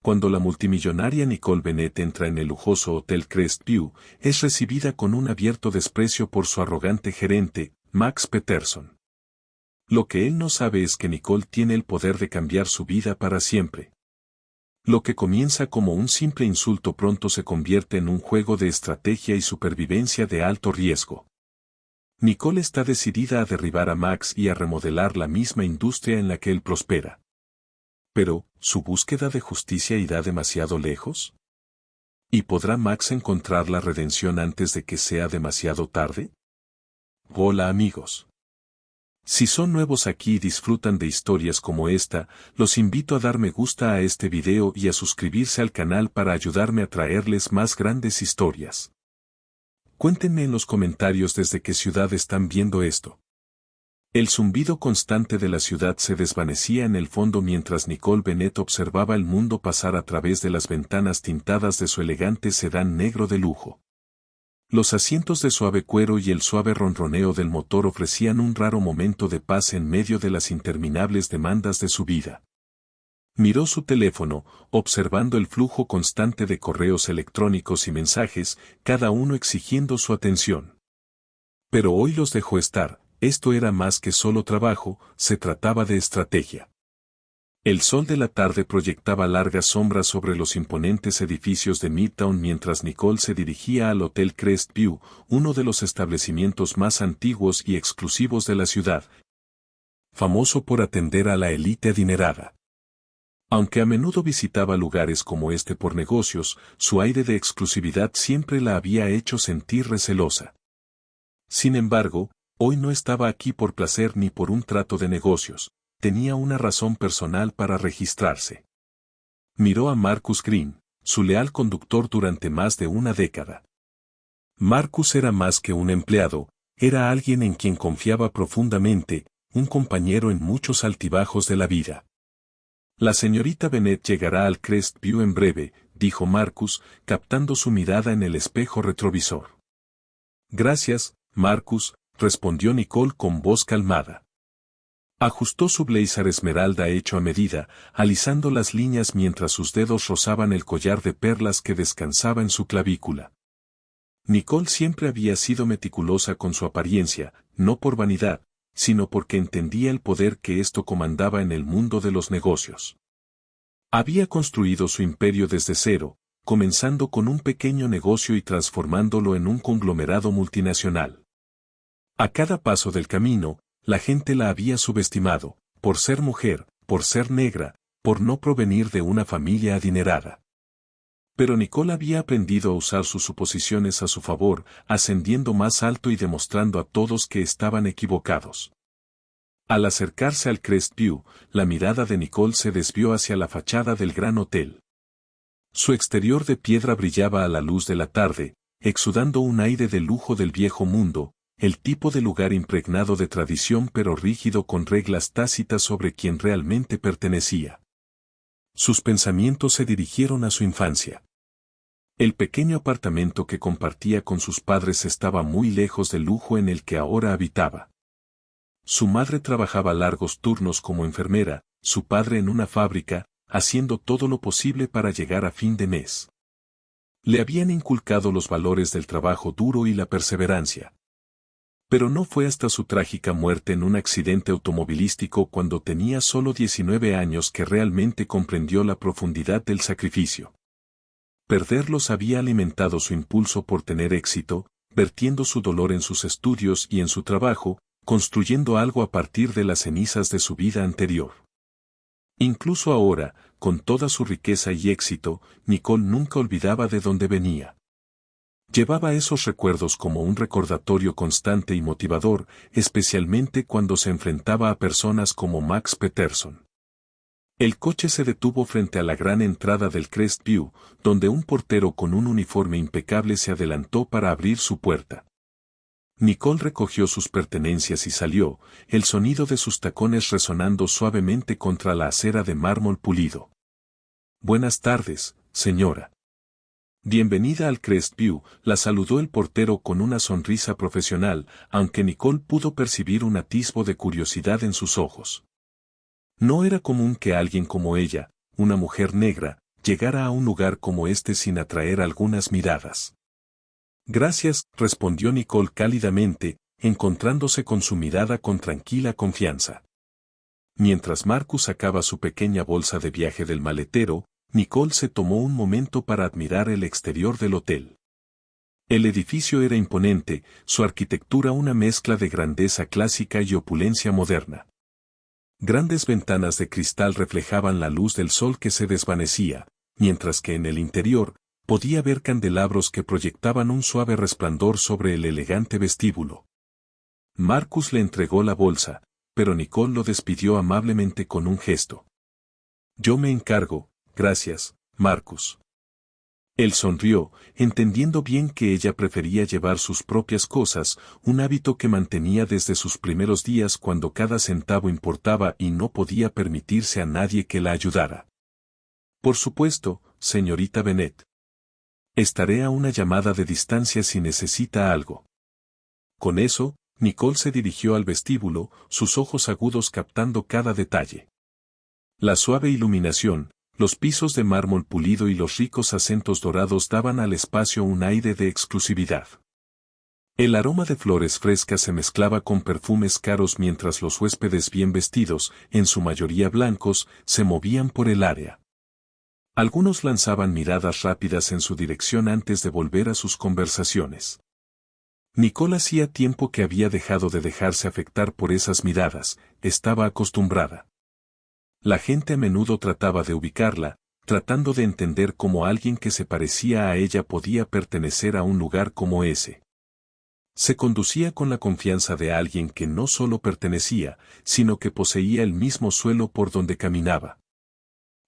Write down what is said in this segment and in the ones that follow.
Cuando la multimillonaria Nicole Bennett entra en el lujoso Hotel Crestview, es recibida con un abierto desprecio por su arrogante gerente, Max Peterson. Lo que él no sabe es que Nicole tiene el poder de cambiar su vida para siempre. Lo que comienza como un simple insulto pronto se convierte en un juego de estrategia y supervivencia de alto riesgo. Nicole está decidida a derribar a Max y a remodelar la misma industria en la que él prospera. Pero, ¿su búsqueda de justicia irá demasiado lejos? ¿Y podrá Max encontrar la redención antes de que sea demasiado tarde? Hola amigos. Si son nuevos aquí y disfrutan de historias como esta, los invito a dar me gusta a este video y a suscribirse al canal para ayudarme a traerles más grandes historias. Cuéntenme en los comentarios desde qué ciudad están viendo esto. El zumbido constante de la ciudad se desvanecía en el fondo mientras Nicole Bennett observaba el mundo pasar a través de las ventanas tintadas de su elegante sedán negro de lujo. Los asientos de suave cuero y el suave ronroneo del motor ofrecían un raro momento de paz en medio de las interminables demandas de su vida. Miró su teléfono, observando el flujo constante de correos electrónicos y mensajes, cada uno exigiendo su atención. Pero hoy los dejó estar. Esto era más que solo trabajo, se trataba de estrategia. El sol de la tarde proyectaba largas sombras sobre los imponentes edificios de Midtown mientras Nicole se dirigía al Hotel Crestview, uno de los establecimientos más antiguos y exclusivos de la ciudad, famoso por atender a la élite adinerada. Aunque a menudo visitaba lugares como este por negocios, su aire de exclusividad siempre la había hecho sentir recelosa. Sin embargo, hoy no estaba aquí por placer ni por un trato de negocios, tenía una razón personal para registrarse. Miró a Marcus Green, su leal conductor durante más de una década. Marcus era más que un empleado, era alguien en quien confiaba profundamente, un compañero en muchos altibajos de la vida. La señorita Bennett llegará al Crestview en breve, dijo Marcus, captando su mirada en el espejo retrovisor. Gracias, Marcus, respondió Nicole con voz calmada. Ajustó su blazer esmeralda hecho a medida, alisando las líneas mientras sus dedos rozaban el collar de perlas que descansaba en su clavícula. Nicole siempre había sido meticulosa con su apariencia, no por vanidad, sino porque entendía el poder que esto comandaba en el mundo de los negocios. Había construido su imperio desde cero, comenzando con un pequeño negocio y transformándolo en un conglomerado multinacional. A cada paso del camino, la gente la había subestimado, por ser mujer, por ser negra, por no provenir de una familia adinerada. Pero Nicole había aprendido a usar sus suposiciones a su favor, ascendiendo más alto y demostrando a todos que estaban equivocados. Al acercarse al Crestview, la mirada de Nicole se desvió hacia la fachada del gran hotel. Su exterior de piedra brillaba a la luz de la tarde, exudando un aire de lujo del viejo mundo, el tipo de lugar impregnado de tradición pero rígido con reglas tácitas sobre quien realmente pertenecía. Sus pensamientos se dirigieron a su infancia. El pequeño apartamento que compartía con sus padres estaba muy lejos del lujo en el que ahora habitaba. Su madre trabajaba largos turnos como enfermera, su padre en una fábrica, haciendo todo lo posible para llegar a fin de mes. Le habían inculcado los valores del trabajo duro y la perseverancia. Pero no fue hasta su trágica muerte en un accidente automovilístico cuando tenía solo 19 años que realmente comprendió la profundidad del sacrificio. Perderlos había alimentado su impulso por tener éxito, vertiendo su dolor en sus estudios y en su trabajo, construyendo algo a partir de las cenizas de su vida anterior. Incluso ahora, con toda su riqueza y éxito, Nicole nunca olvidaba de dónde venía. Llevaba esos recuerdos como un recordatorio constante y motivador, especialmente cuando se enfrentaba a personas como Max Peterson. El coche se detuvo frente a la gran entrada del Crestview, donde un portero con un uniforme impecable se adelantó para abrir su puerta. Nicole recogió sus pertenencias y salió, el sonido de sus tacones resonando suavemente contra la acera de mármol pulido. Buenas tardes, señora. Bienvenida al Crestview, la saludó el portero con una sonrisa profesional, aunque Nicole pudo percibir un atisbo de curiosidad en sus ojos. No era común que alguien como ella, una mujer negra, llegara a un lugar como este sin atraer algunas miradas. Gracias, respondió Nicole cálidamente, encontrándose con su mirada con tranquila confianza. Mientras Marcus sacaba su pequeña bolsa de viaje del maletero, Nicole se tomó un momento para admirar el exterior del hotel. El edificio era imponente, su arquitectura una mezcla de grandeza clásica y opulencia moderna. Grandes ventanas de cristal reflejaban la luz del sol que se desvanecía, mientras que en el interior, podía ver candelabros que proyectaban un suave resplandor sobre el elegante vestíbulo. Marcus le entregó la bolsa, pero Nicole lo despidió amablemente con un gesto. Yo me encargo, gracias, Marcus. Él sonrió, entendiendo bien que ella prefería llevar sus propias cosas, un hábito que mantenía desde sus primeros días cuando cada centavo importaba y no podía permitirse a nadie que la ayudara. Por supuesto, señorita Bennet. Estaré a una llamada de distancia si necesita algo. Con eso, Nicole se dirigió al vestíbulo, sus ojos agudos captando cada detalle. La suave iluminación, los pisos de mármol pulido y los ricos acentos dorados daban al espacio un aire de exclusividad. El aroma de flores frescas se mezclaba con perfumes caros mientras los huéspedes bien vestidos, en su mayoría blancos, se movían por el área. Algunos lanzaban miradas rápidas en su dirección antes de volver a sus conversaciones. Nicole hacía tiempo que había dejado de dejarse afectar por esas miradas, estaba acostumbrada. La gente a menudo trataba de ubicarla, tratando de entender cómo alguien que se parecía a ella podía pertenecer a un lugar como ese. Se conducía con la confianza de alguien que no solo pertenecía, sino que poseía el mismo suelo por donde caminaba.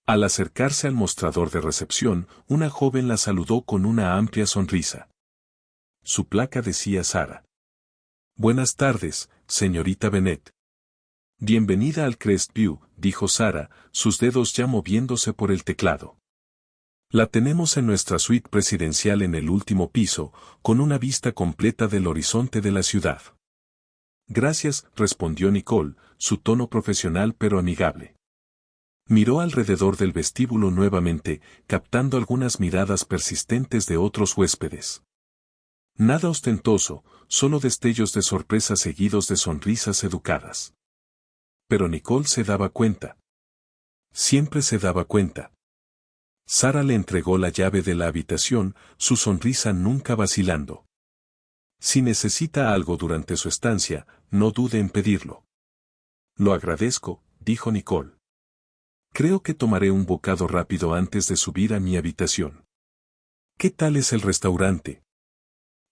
Al acercarse al mostrador de recepción, una joven la saludó con una amplia sonrisa. Su placa decía Sara. Buenas tardes, señorita Bennet. Bienvenida al Crestview, dijo Sara, sus dedos ya moviéndose por el teclado. La tenemos en nuestra suite presidencial en el último piso, con una vista completa del horizonte de la ciudad. Gracias, respondió Nicole, su tono profesional pero amigable. Miró alrededor del vestíbulo nuevamente, captando algunas miradas persistentes de otros huéspedes. Nada ostentoso, solo destellos de sorpresa seguidos de sonrisas educadas. Pero Nicole se daba cuenta. Siempre se daba cuenta. Sara le entregó la llave de la habitación, su sonrisa nunca vacilando. Si necesita algo durante su estancia, no dude en pedirlo. Lo agradezco, dijo Nicole. Creo que tomaré un bocado rápido antes de subir a mi habitación. ¿Qué tal es el restaurante?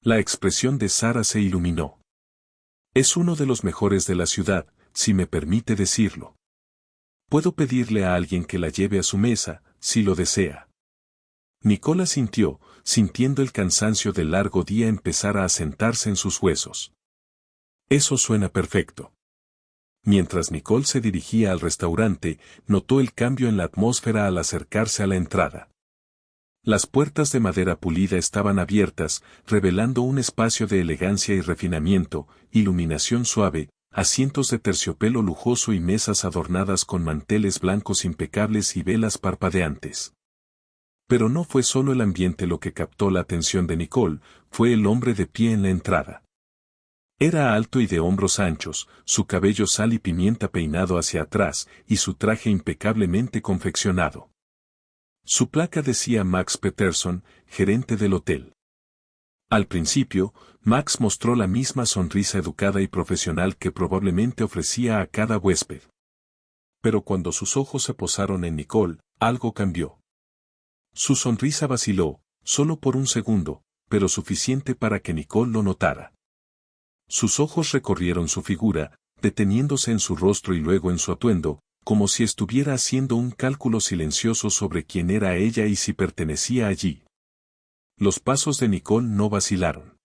La expresión de Sara se iluminó. Es uno de los mejores de la ciudad, si me permite decirlo. Puedo pedirle a alguien que la lleve a su mesa, si lo desea. Nicole asintió, sintiendo el cansancio del largo día empezar a asentarse en sus huesos. Eso suena perfecto. Mientras Nicole se dirigía al restaurante, notó el cambio en la atmósfera al acercarse a la entrada. Las puertas de madera pulida estaban abiertas, revelando un espacio de elegancia y refinamiento, iluminación suave, asientos de terciopelo lujoso y mesas adornadas con manteles blancos impecables y velas parpadeantes. Pero no fue solo el ambiente lo que captó la atención de Nicole, fue el hombre de pie en la entrada. Era alto y de hombros anchos, su cabello sal y pimienta peinado hacia atrás, y su traje impecablemente confeccionado. Su placa decía Max Peterson, gerente del hotel. Al principio, Max mostró la misma sonrisa educada y profesional que probablemente ofrecía a cada huésped. Pero cuando sus ojos se posaron en Nicole, algo cambió. Su sonrisa vaciló, solo por un segundo, pero suficiente para que Nicole lo notara. Sus ojos recorrieron su figura, deteniéndose en su rostro y luego en su atuendo, como si estuviera haciendo un cálculo silencioso sobre quién era ella y si pertenecía allí. Los pasos de Nicole no vacilaron.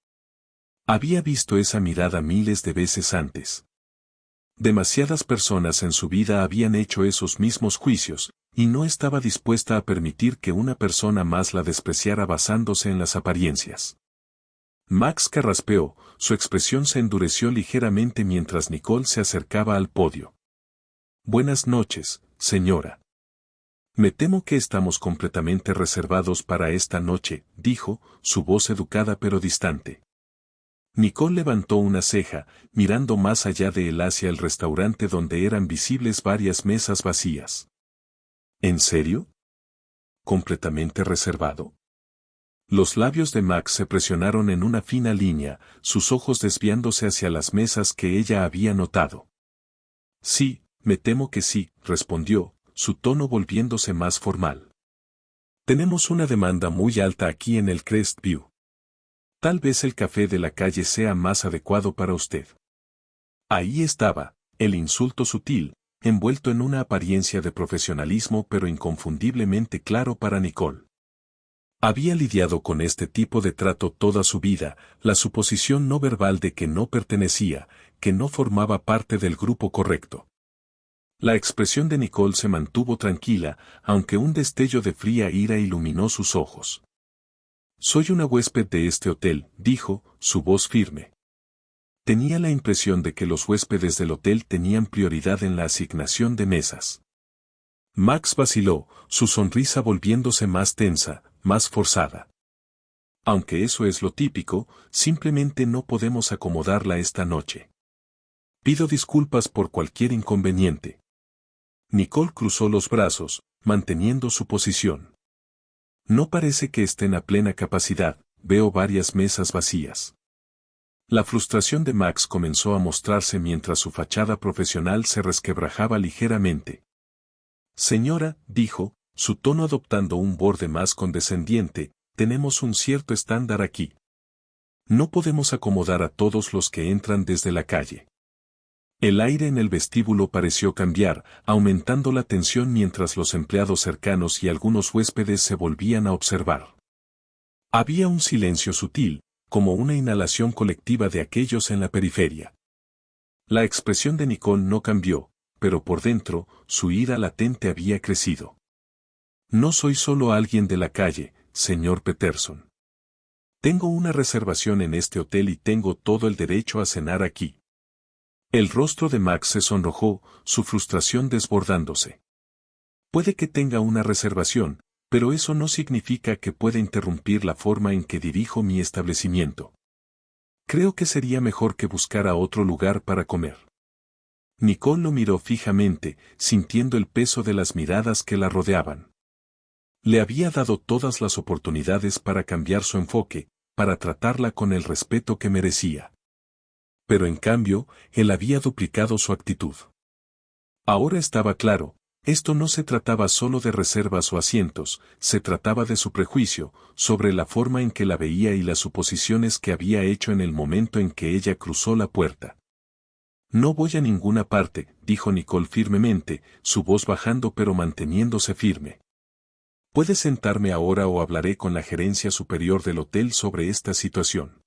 Había visto esa mirada miles de veces antes. Demasiadas personas en su vida habían hecho esos mismos juicios, y no estaba dispuesta a permitir que una persona más la despreciara basándose en las apariencias. Max carraspeó, su expresión se endureció ligeramente mientras Nicole se acercaba al podio. Buenas noches, señora. Me temo que estamos completamente reservados para esta noche, dijo, su voz educada pero distante. Nicole levantó una ceja, mirando más allá de él hacia el restaurante donde eran visibles varias mesas vacías. ¿En serio? ¿Completamente reservado? Los labios de Max se presionaron en una fina línea, sus ojos desviándose hacia las mesas que ella había notado. Sí, me temo que sí, respondió, su tono volviéndose más formal. Tenemos una demanda muy alta aquí en el Crestview. Tal vez el café de la calle sea más adecuado para usted. Ahí estaba, el insulto sutil, envuelto en una apariencia de profesionalismo pero inconfundiblemente claro para Nicole. Había lidiado con este tipo de trato toda su vida, la suposición no verbal de que no pertenecía, que no formaba parte del grupo correcto. La expresión de Nicole se mantuvo tranquila, aunque un destello de fría ira iluminó sus ojos. Soy una huésped de este hotel, dijo, su voz firme. Tenía la impresión de que los huéspedes del hotel tenían prioridad en la asignación de mesas. Max vaciló, su sonrisa volviéndose más tensa, más forzada. Aunque eso es lo típico, simplemente no podemos acomodarla esta noche. Pido disculpas por cualquier inconveniente. Nicole cruzó los brazos, manteniendo su posición. No parece que estén a plena capacidad, veo varias mesas vacías. La frustración de Max comenzó a mostrarse mientras su fachada profesional se resquebrajaba ligeramente. Señora, dijo, su tono adoptando un borde más condescendiente, tenemos un cierto estándar aquí. No podemos acomodar a todos los que entran desde la calle. El aire en el vestíbulo pareció cambiar, aumentando la tensión mientras los empleados cercanos y algunos huéspedes se volvían a observar. Había un silencio sutil, como una inhalación colectiva de aquellos en la periferia. La expresión de Nicole no cambió, pero por dentro, su ira latente había crecido. No soy solo alguien de la calle, señor Peterson. Tengo una reservación en este hotel y tengo todo el derecho a cenar aquí. El rostro de Max se sonrojó, su frustración desbordándose. Puede que tenga una reservación, pero eso no significa que pueda interrumpir la forma en que dirijo mi establecimiento. Creo que sería mejor que buscara otro lugar para comer. Nicole lo miró fijamente, sintiendo el peso de las miradas que la rodeaban. Le había dado todas las oportunidades para cambiar su enfoque, para tratarla con el respeto que merecía. Pero en cambio, él había duplicado su actitud. Ahora estaba claro, esto no se trataba solo de reservas o asientos, se trataba de su prejuicio, sobre la forma en que la veía y las suposiciones que había hecho en el momento en que ella cruzó la puerta. No voy a ninguna parte, dijo Nicole firmemente, su voz bajando pero manteniéndose firme. Puede sentarme ahora o hablaré con la gerencia superior del hotel sobre esta situación.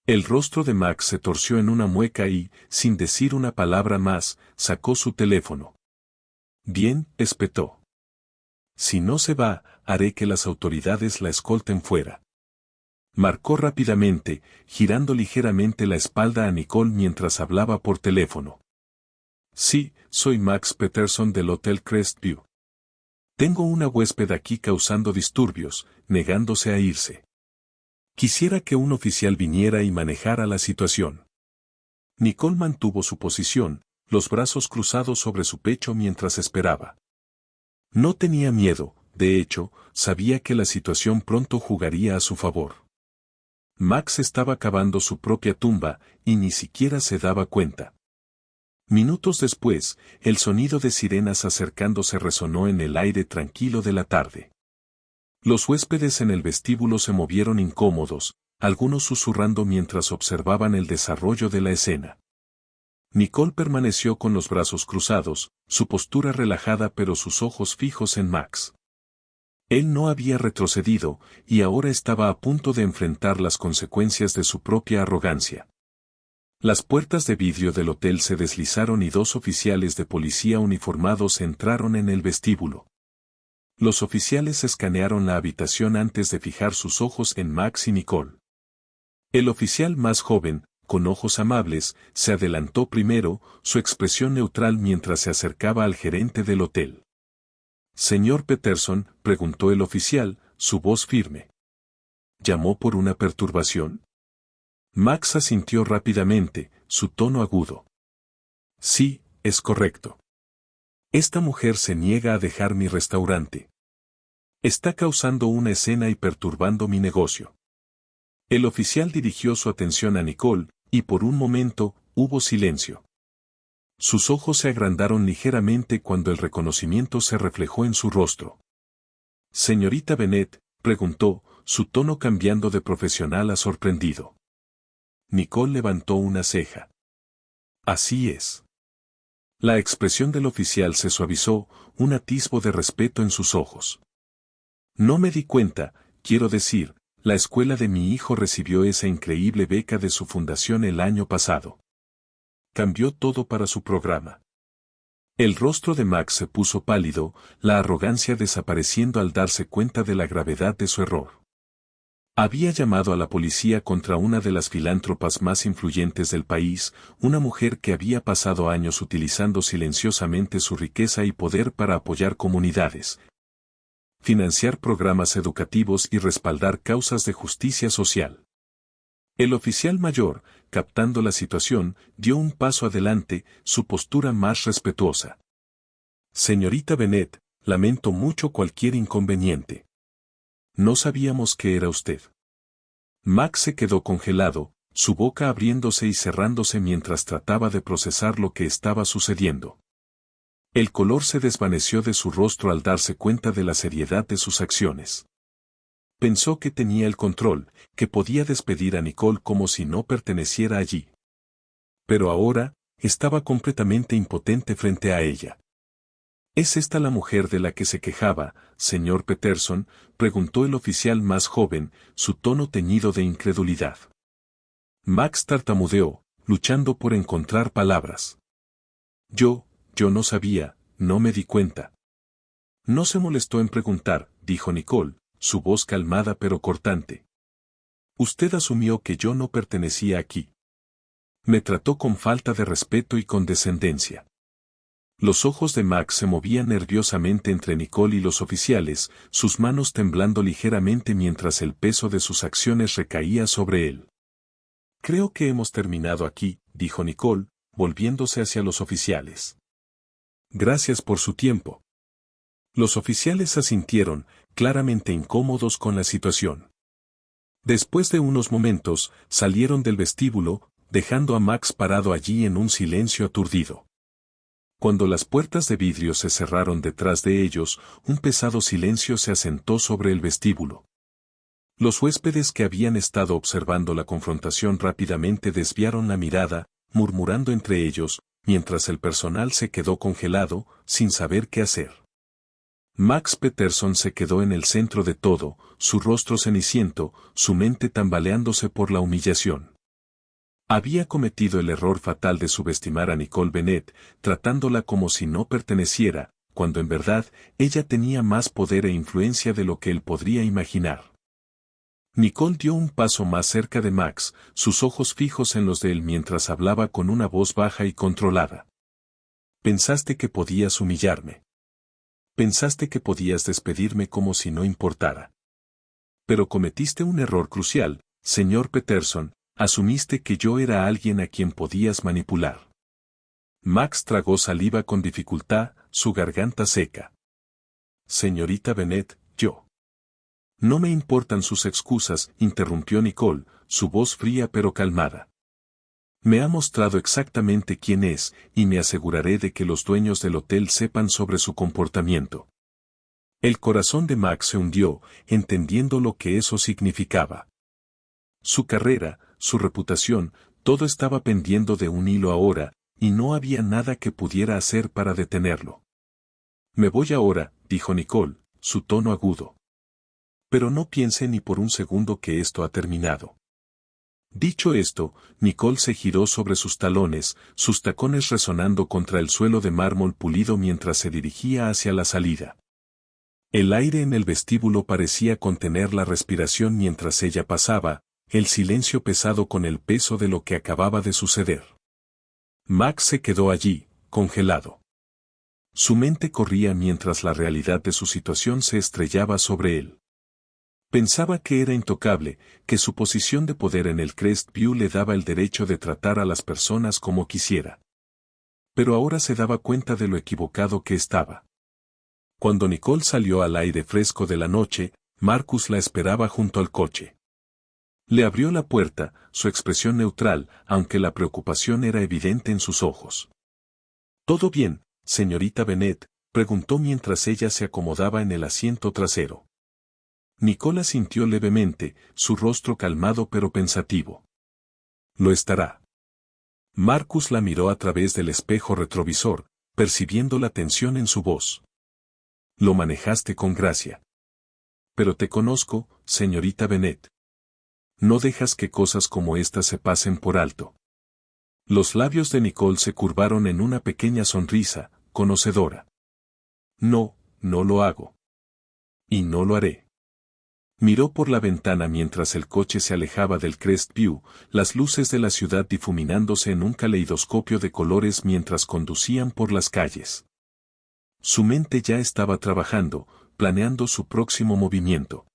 El rostro de Max se torció en una mueca y, sin decir una palabra más, sacó su teléfono. Bien, espetó. Si no se va, haré que las autoridades la escolten fuera. Marcó rápidamente, girando ligeramente la espalda a Nicole mientras hablaba por teléfono. Sí, soy Max Peterson del Hotel Crestview. Tengo una huésped aquí causando disturbios, negándose a irse. Quisiera que un oficial viniera y manejara la situación. Nicole mantuvo su posición, los brazos cruzados sobre su pecho mientras esperaba. No tenía miedo, de hecho, sabía que la situación pronto jugaría a su favor. Max estaba cavando su propia tumba, y ni siquiera se daba cuenta. Minutos después, el sonido de sirenas acercándose resonó en el aire tranquilo de la tarde. Los huéspedes en el vestíbulo se movieron incómodos, algunos susurrando mientras observaban el desarrollo de la escena. Nicole permaneció con los brazos cruzados, su postura relajada pero sus ojos fijos en Max. Él no había retrocedido, y ahora estaba a punto de enfrentar las consecuencias de su propia arrogancia. Las puertas de vidrio del hotel se deslizaron y dos oficiales de policía uniformados entraron en el vestíbulo. Los oficiales escanearon la habitación antes de fijar sus ojos en Max y Nicole. El oficial más joven, con ojos amables, se adelantó primero, su expresión neutral mientras se acercaba al gerente del hotel. Señor Peterson, preguntó el oficial, su voz firme. ¿Llamó por una perturbación? Max asintió rápidamente, su tono agudo. Sí, es correcto. Esta mujer se niega a dejar mi restaurante. Está causando una escena y perturbando mi negocio. El oficial dirigió su atención a Nicole, y por un momento, hubo silencio. Sus ojos se agrandaron ligeramente cuando el reconocimiento se reflejó en su rostro. Señorita Bennett, preguntó, su tono cambiando de profesional a sorprendido. Nicole levantó una ceja. Así es. La expresión del oficial se suavizó, un atisbo de respeto en sus ojos. No me di cuenta, quiero decir, la escuela de mi hijo recibió esa increíble beca de su fundación el año pasado. Cambió todo para su programa. El rostro de Max se puso pálido, la arrogancia desapareciendo al darse cuenta de la gravedad de su error. Había llamado a la policía contra una de las filántropas más influyentes del país, una mujer que había pasado años utilizando silenciosamente su riqueza y poder para apoyar comunidades, financiar programas educativos y respaldar causas de justicia social. El oficial mayor, captando la situación, dio un paso adelante, su postura más respetuosa. Señorita Bennett, lamento mucho cualquier inconveniente. No sabíamos que era usted. Max se quedó congelado, su boca abriéndose y cerrándose mientras trataba de procesar lo que estaba sucediendo. El color se desvaneció de su rostro al darse cuenta de la seriedad de sus acciones. Pensó que tenía el control, que podía despedir a Nicole como si no perteneciera allí. Pero ahora, estaba completamente impotente frente a ella. ¿Es esta la mujer de la que se quejaba, señor Peterson?, preguntó el oficial más joven, su tono teñido de incredulidad. Max tartamudeó, luchando por encontrar palabras. Yo no sabía, no me di cuenta. No se molestó en preguntar, dijo Nicole, su voz calmada pero cortante. Usted asumió que yo no pertenecía aquí. Me trató con falta de respeto y condescendencia. Los ojos de Max se movían nerviosamente entre Nicole y los oficiales, sus manos temblando ligeramente mientras el peso de sus acciones recaía sobre él. Creo que hemos terminado aquí, dijo Nicole, volviéndose hacia los oficiales. Gracias por su tiempo. Los oficiales asintieron, claramente incómodos con la situación. Después de unos momentos, salieron del vestíbulo, dejando a Max parado allí en un silencio aturdido. Cuando las puertas de vidrio se cerraron detrás de ellos, un pesado silencio se asentó sobre el vestíbulo. Los huéspedes que habían estado observando la confrontación rápidamente desviaron la mirada, murmurando entre ellos, mientras el personal se quedó congelado, sin saber qué hacer. Max Peterson se quedó en el centro de todo, su rostro ceniciento, su mente tambaleándose por la humillación. Había cometido el error fatal de subestimar a Nicole Bennett, tratándola como si no perteneciera, cuando en verdad, ella tenía más poder e influencia de lo que él podría imaginar. Nicole dio un paso más cerca de Max, sus ojos fijos en los de él mientras hablaba con una voz baja y controlada. Pensaste que podías humillarme. Pensaste que podías despedirme como si no importara. Pero cometiste un error crucial, señor Peterson. Asumiste que yo era alguien a quien podías manipular. Max tragó saliva con dificultad, su garganta seca. Señorita Bennett, yo. No me importan sus excusas, interrumpió Nicole, su voz fría pero calmada. Me ha mostrado exactamente quién es, y me aseguraré de que los dueños del hotel sepan sobre su comportamiento. El corazón de Max se hundió, entendiendo lo que eso significaba. Su carrera, su reputación, todo estaba pendiendo de un hilo ahora, y no había nada que pudiera hacer para detenerlo. Me voy ahora, dijo Nicole, su tono agudo. Pero no piense ni por un segundo que esto ha terminado. Dicho esto, Nicole se giró sobre sus talones, sus tacones resonando contra el suelo de mármol pulido mientras se dirigía hacia la salida. El aire en el vestíbulo parecía contener la respiración mientras ella pasaba, el silencio pesado con el peso de lo que acababa de suceder. Max se quedó allí, congelado. Su mente corría mientras la realidad de su situación se estrellaba sobre él. Pensaba que era intocable, que su posición de poder en el Crestview le daba el derecho de tratar a las personas como quisiera. Pero ahora se daba cuenta de lo equivocado que estaba. Cuando Nicole salió al aire fresco de la noche, Marcus la esperaba junto al coche. Le abrió la puerta, su expresión neutral, aunque la preocupación era evidente en sus ojos. ¿Todo bien, señorita Bennett?, preguntó mientras ella se acomodaba en el asiento trasero. Nicole asintió levemente, su rostro calmado pero pensativo. Lo estará. Marcus la miró a través del espejo retrovisor, percibiendo la tensión en su voz. Lo manejaste con gracia. Pero te conozco, señorita Bennett. No dejas que cosas como estas se pasen por alto. Los labios de Nicole se curvaron en una pequeña sonrisa, conocedora. No, no lo hago. Y no lo haré. Miró por la ventana mientras el coche se alejaba del Crestview, las luces de la ciudad difuminándose en un caleidoscopio de colores mientras conducían por las calles. Su mente ya estaba trabajando, planeando su próximo movimiento.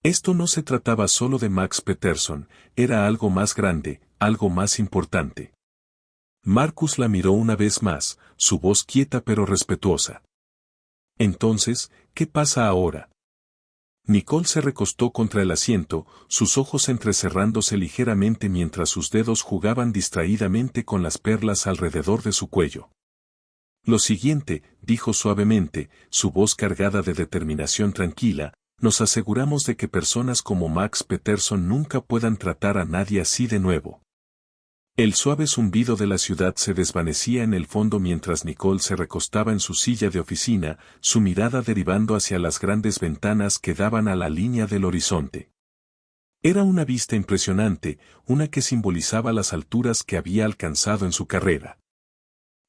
Esto no se trataba solo de Max Peterson, era algo más grande, algo más importante. Marcus la miró una vez más, su voz quieta pero respetuosa. Entonces, ¿qué pasa ahora? Nicole se recostó contra el asiento, sus ojos entrecerrándose ligeramente mientras sus dedos jugaban distraídamente con las perlas alrededor de su cuello. Lo siguiente, dijo suavemente, su voz cargada de determinación tranquila, nos aseguramos de que personas como Max Peterson nunca puedan tratar a nadie así de nuevo. El suave zumbido de la ciudad se desvanecía en el fondo mientras Nicole se recostaba en su silla de oficina, su mirada derivando hacia las grandes ventanas que daban a la línea del horizonte. Era una vista impresionante, una que simbolizaba las alturas que había alcanzado en su carrera.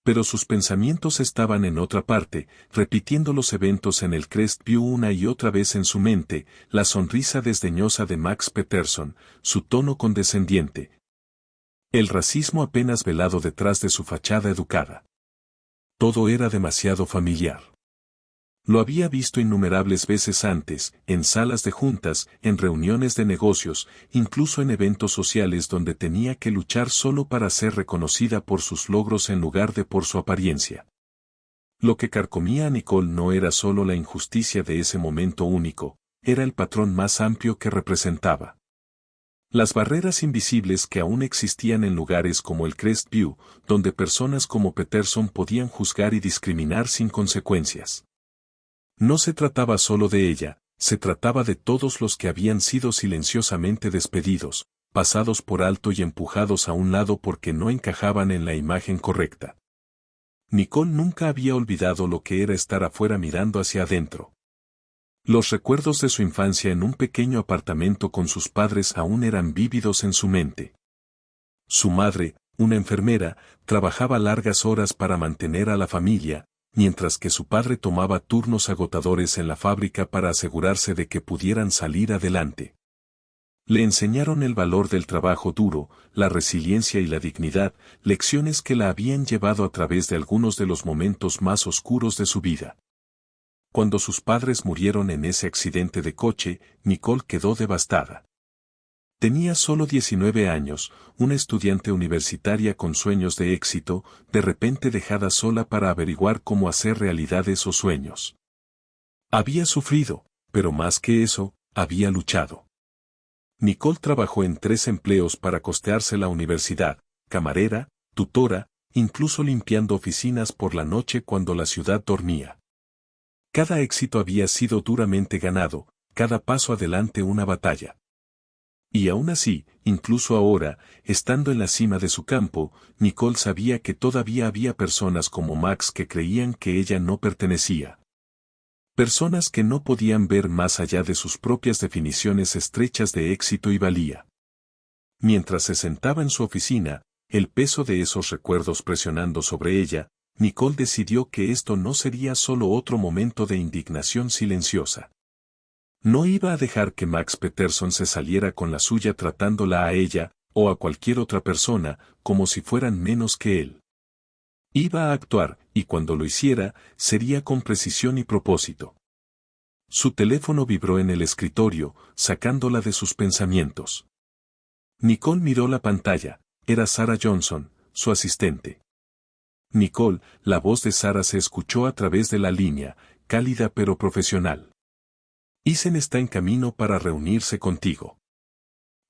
Pero sus pensamientos estaban en otra parte, repitiendo los eventos en el Crestview una y otra vez en su mente, la sonrisa desdeñosa de Max Peterson, su tono condescendiente. El racismo apenas velado detrás de su fachada educada. Todo era demasiado familiar. Lo había visto innumerables veces antes, en salas de juntas, en reuniones de negocios, incluso en eventos sociales donde tenía que luchar solo para ser reconocida por sus logros en lugar de por su apariencia. Lo que carcomía a Nicole no era solo la injusticia de ese momento único, era el patrón más amplio que representaba. Las barreras invisibles que aún existían en lugares como el Crestview, donde personas como Peterson podían juzgar y discriminar sin consecuencias. No se trataba solo de ella, se trataba de todos los que habían sido silenciosamente despedidos, pasados por alto y empujados a un lado porque no encajaban en la imagen correcta. Nicole nunca había olvidado lo que era estar afuera mirando hacia adentro. Los recuerdos de su infancia en un pequeño apartamento con sus padres aún eran vívidos en su mente. Su madre, una enfermera, trabajaba largas horas para mantener a la familia, mientras que su padre tomaba turnos agotadores en la fábrica para asegurarse de que pudieran salir adelante. Le enseñaron el valor del trabajo duro, la resiliencia y la dignidad, lecciones que la habían llevado a través de algunos de los momentos más oscuros de su vida. Cuando sus padres murieron en ese accidente de coche, Nicole quedó devastada. Tenía solo 19 años, una estudiante universitaria con sueños de éxito, de repente dejada sola para averiguar cómo hacer realidad esos sueños. Había sufrido, pero más que eso, había luchado. Nicole trabajó en 3 empleos para costearse la universidad, camarera, tutora, incluso limpiando oficinas por la noche cuando la ciudad dormía. Cada éxito había sido duramente ganado, cada paso adelante una batalla. Y aún así, incluso ahora, estando en la cima de su campo, Nicole sabía que todavía había personas como Max que creían que ella no pertenecía. Personas que no podían ver más allá de sus propias definiciones estrechas de éxito y valía. Mientras se sentaba en su oficina, el peso de esos recuerdos presionando sobre ella, Nicole decidió que esto no sería solo otro momento de indignación silenciosa. No iba a dejar que Max Peterson se saliera con la suya tratándola a ella, o a cualquier otra persona, como si fueran menos que él. Iba a actuar, y cuando lo hiciera, sería con precisión y propósito. Su teléfono vibró en el escritorio, sacándola de sus pensamientos. Nicole miró la pantalla, era Sarah Johnson, su asistente. Nicole, la voz de Sarah se escuchó a través de la línea, cálida pero profesional. Ethan está en camino para reunirse contigo.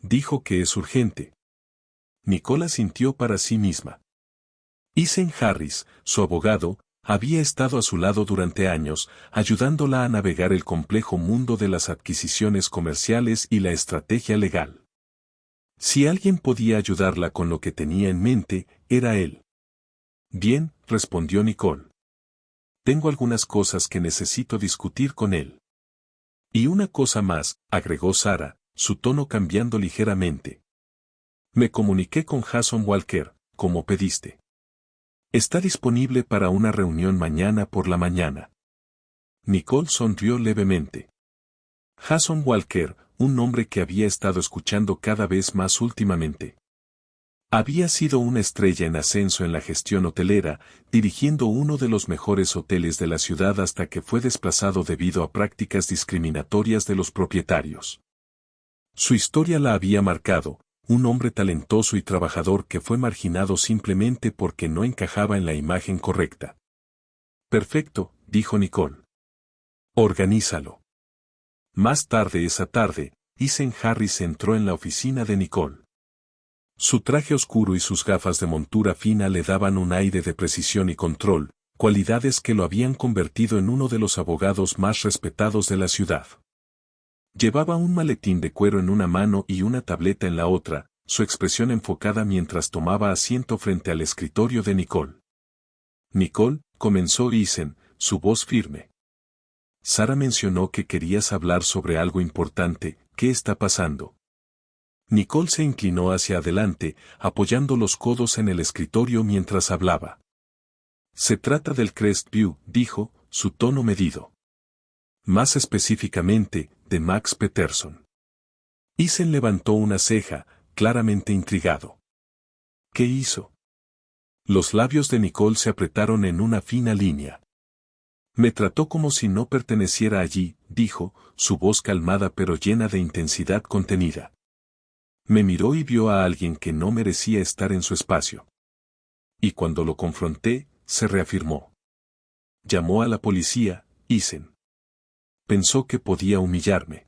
Dijo que es urgente. Nicole asintió para sí misma. Ethan Harris, su abogado, había estado a su lado durante años, ayudándola a navegar el complejo mundo de las adquisiciones comerciales y la estrategia legal. Si alguien podía ayudarla con lo que tenía en mente, era él. Bien, respondió Nicole. Tengo algunas cosas que necesito discutir con él. Y una cosa más, agregó Sarah, su tono cambiando ligeramente. Me comuniqué con Jason Walker, como pediste. Está disponible para una reunión mañana por la mañana. Nicole sonrió levemente. Jason Walker, un nombre que había estado escuchando cada vez más últimamente. Había sido una estrella en ascenso en la gestión hotelera, dirigiendo uno de los mejores hoteles de la ciudad hasta que fue desplazado debido a prácticas discriminatorias de los propietarios. Su historia la había marcado, un hombre talentoso y trabajador que fue marginado simplemente porque no encajaba en la imagen correcta. Perfecto, dijo Nicole. Organízalo. Más tarde esa tarde, Ethan Harris entró en la oficina de Nicole. Su traje oscuro y sus gafas de montura fina le daban un aire de precisión y control, cualidades que lo habían convertido en uno de los abogados más respetados de la ciudad. Llevaba un maletín de cuero en una mano y una tableta en la otra, su expresión enfocada mientras tomaba asiento frente al escritorio de Nicole. Nicole, comenzó Ethan, su voz firme. Sarah mencionó que querías hablar sobre algo importante, ¿qué está pasando? Nicole se inclinó hacia adelante, apoyando los codos en el escritorio mientras hablaba. Se trata del Crestview, dijo, su tono medido. Más específicamente, de Max Peterson. Ethan levantó una ceja, claramente intrigado. ¿Qué hizo? Los labios de Nicole se apretaron en una fina línea. Me trató como si no perteneciera allí, dijo, su voz calmada pero llena de intensidad contenida. Me miró y vio a alguien que no merecía estar en su espacio. Y cuando lo confronté, se reafirmó. Llamó a la policía, Ethan. Pensó que podía humillarme.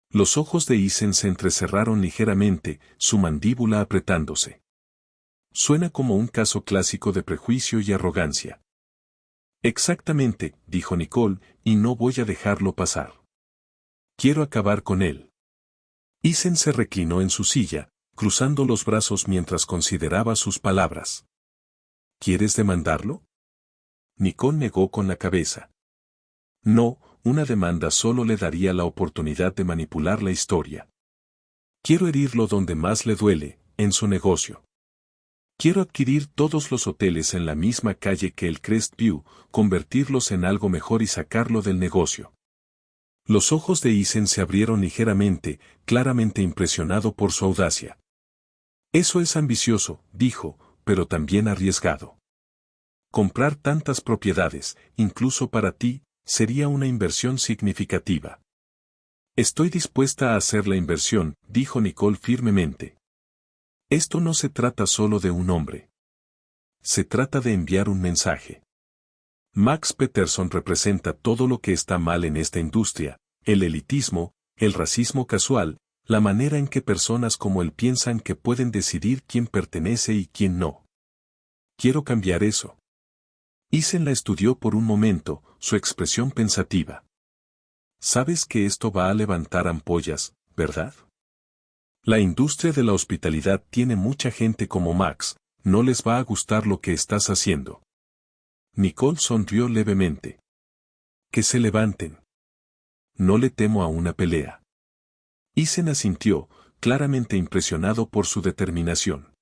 Los ojos de Ethan se entrecerraron ligeramente, su mandíbula apretándose. Suena como un caso clásico de prejuicio y arrogancia. Exactamente, dijo Nicole, y no voy a dejarlo pasar. Quiero acabar con él. Ethan se reclinó en su silla, cruzando los brazos mientras consideraba sus palabras. ¿Quieres demandarlo? Nicole negó con la cabeza. No, una demanda solo le daría la oportunidad de manipular la historia. Quiero herirlo donde más le duele, en su negocio. Quiero adquirir todos los hoteles en la misma calle que el Crestview, convertirlos en algo mejor y sacarlo del negocio. Los ojos de Ethan se abrieron ligeramente, claramente impresionado por su audacia. Eso es ambicioso, dijo, pero también arriesgado. Comprar tantas propiedades, incluso para ti, sería una inversión significativa. Estoy dispuesta a hacer la inversión, dijo Nicole firmemente. Esto no se trata solo de un hombre. Se trata de enviar un mensaje. Max Peterson representa todo lo que está mal en esta industria, el elitismo, el racismo casual, la manera en que personas como él piensan que pueden decidir quién pertenece y quién no. Quiero cambiar eso. Ethan la estudió por un momento, su expresión pensativa. Sabes que esto va a levantar ampollas, ¿verdad? La industria de la hospitalidad tiene mucha gente como Max, no les va a gustar lo que estás haciendo. Nicole sonrió levemente. Que se levanten. No le temo a una pelea. Ethan asintió, claramente impresionado por su determinación.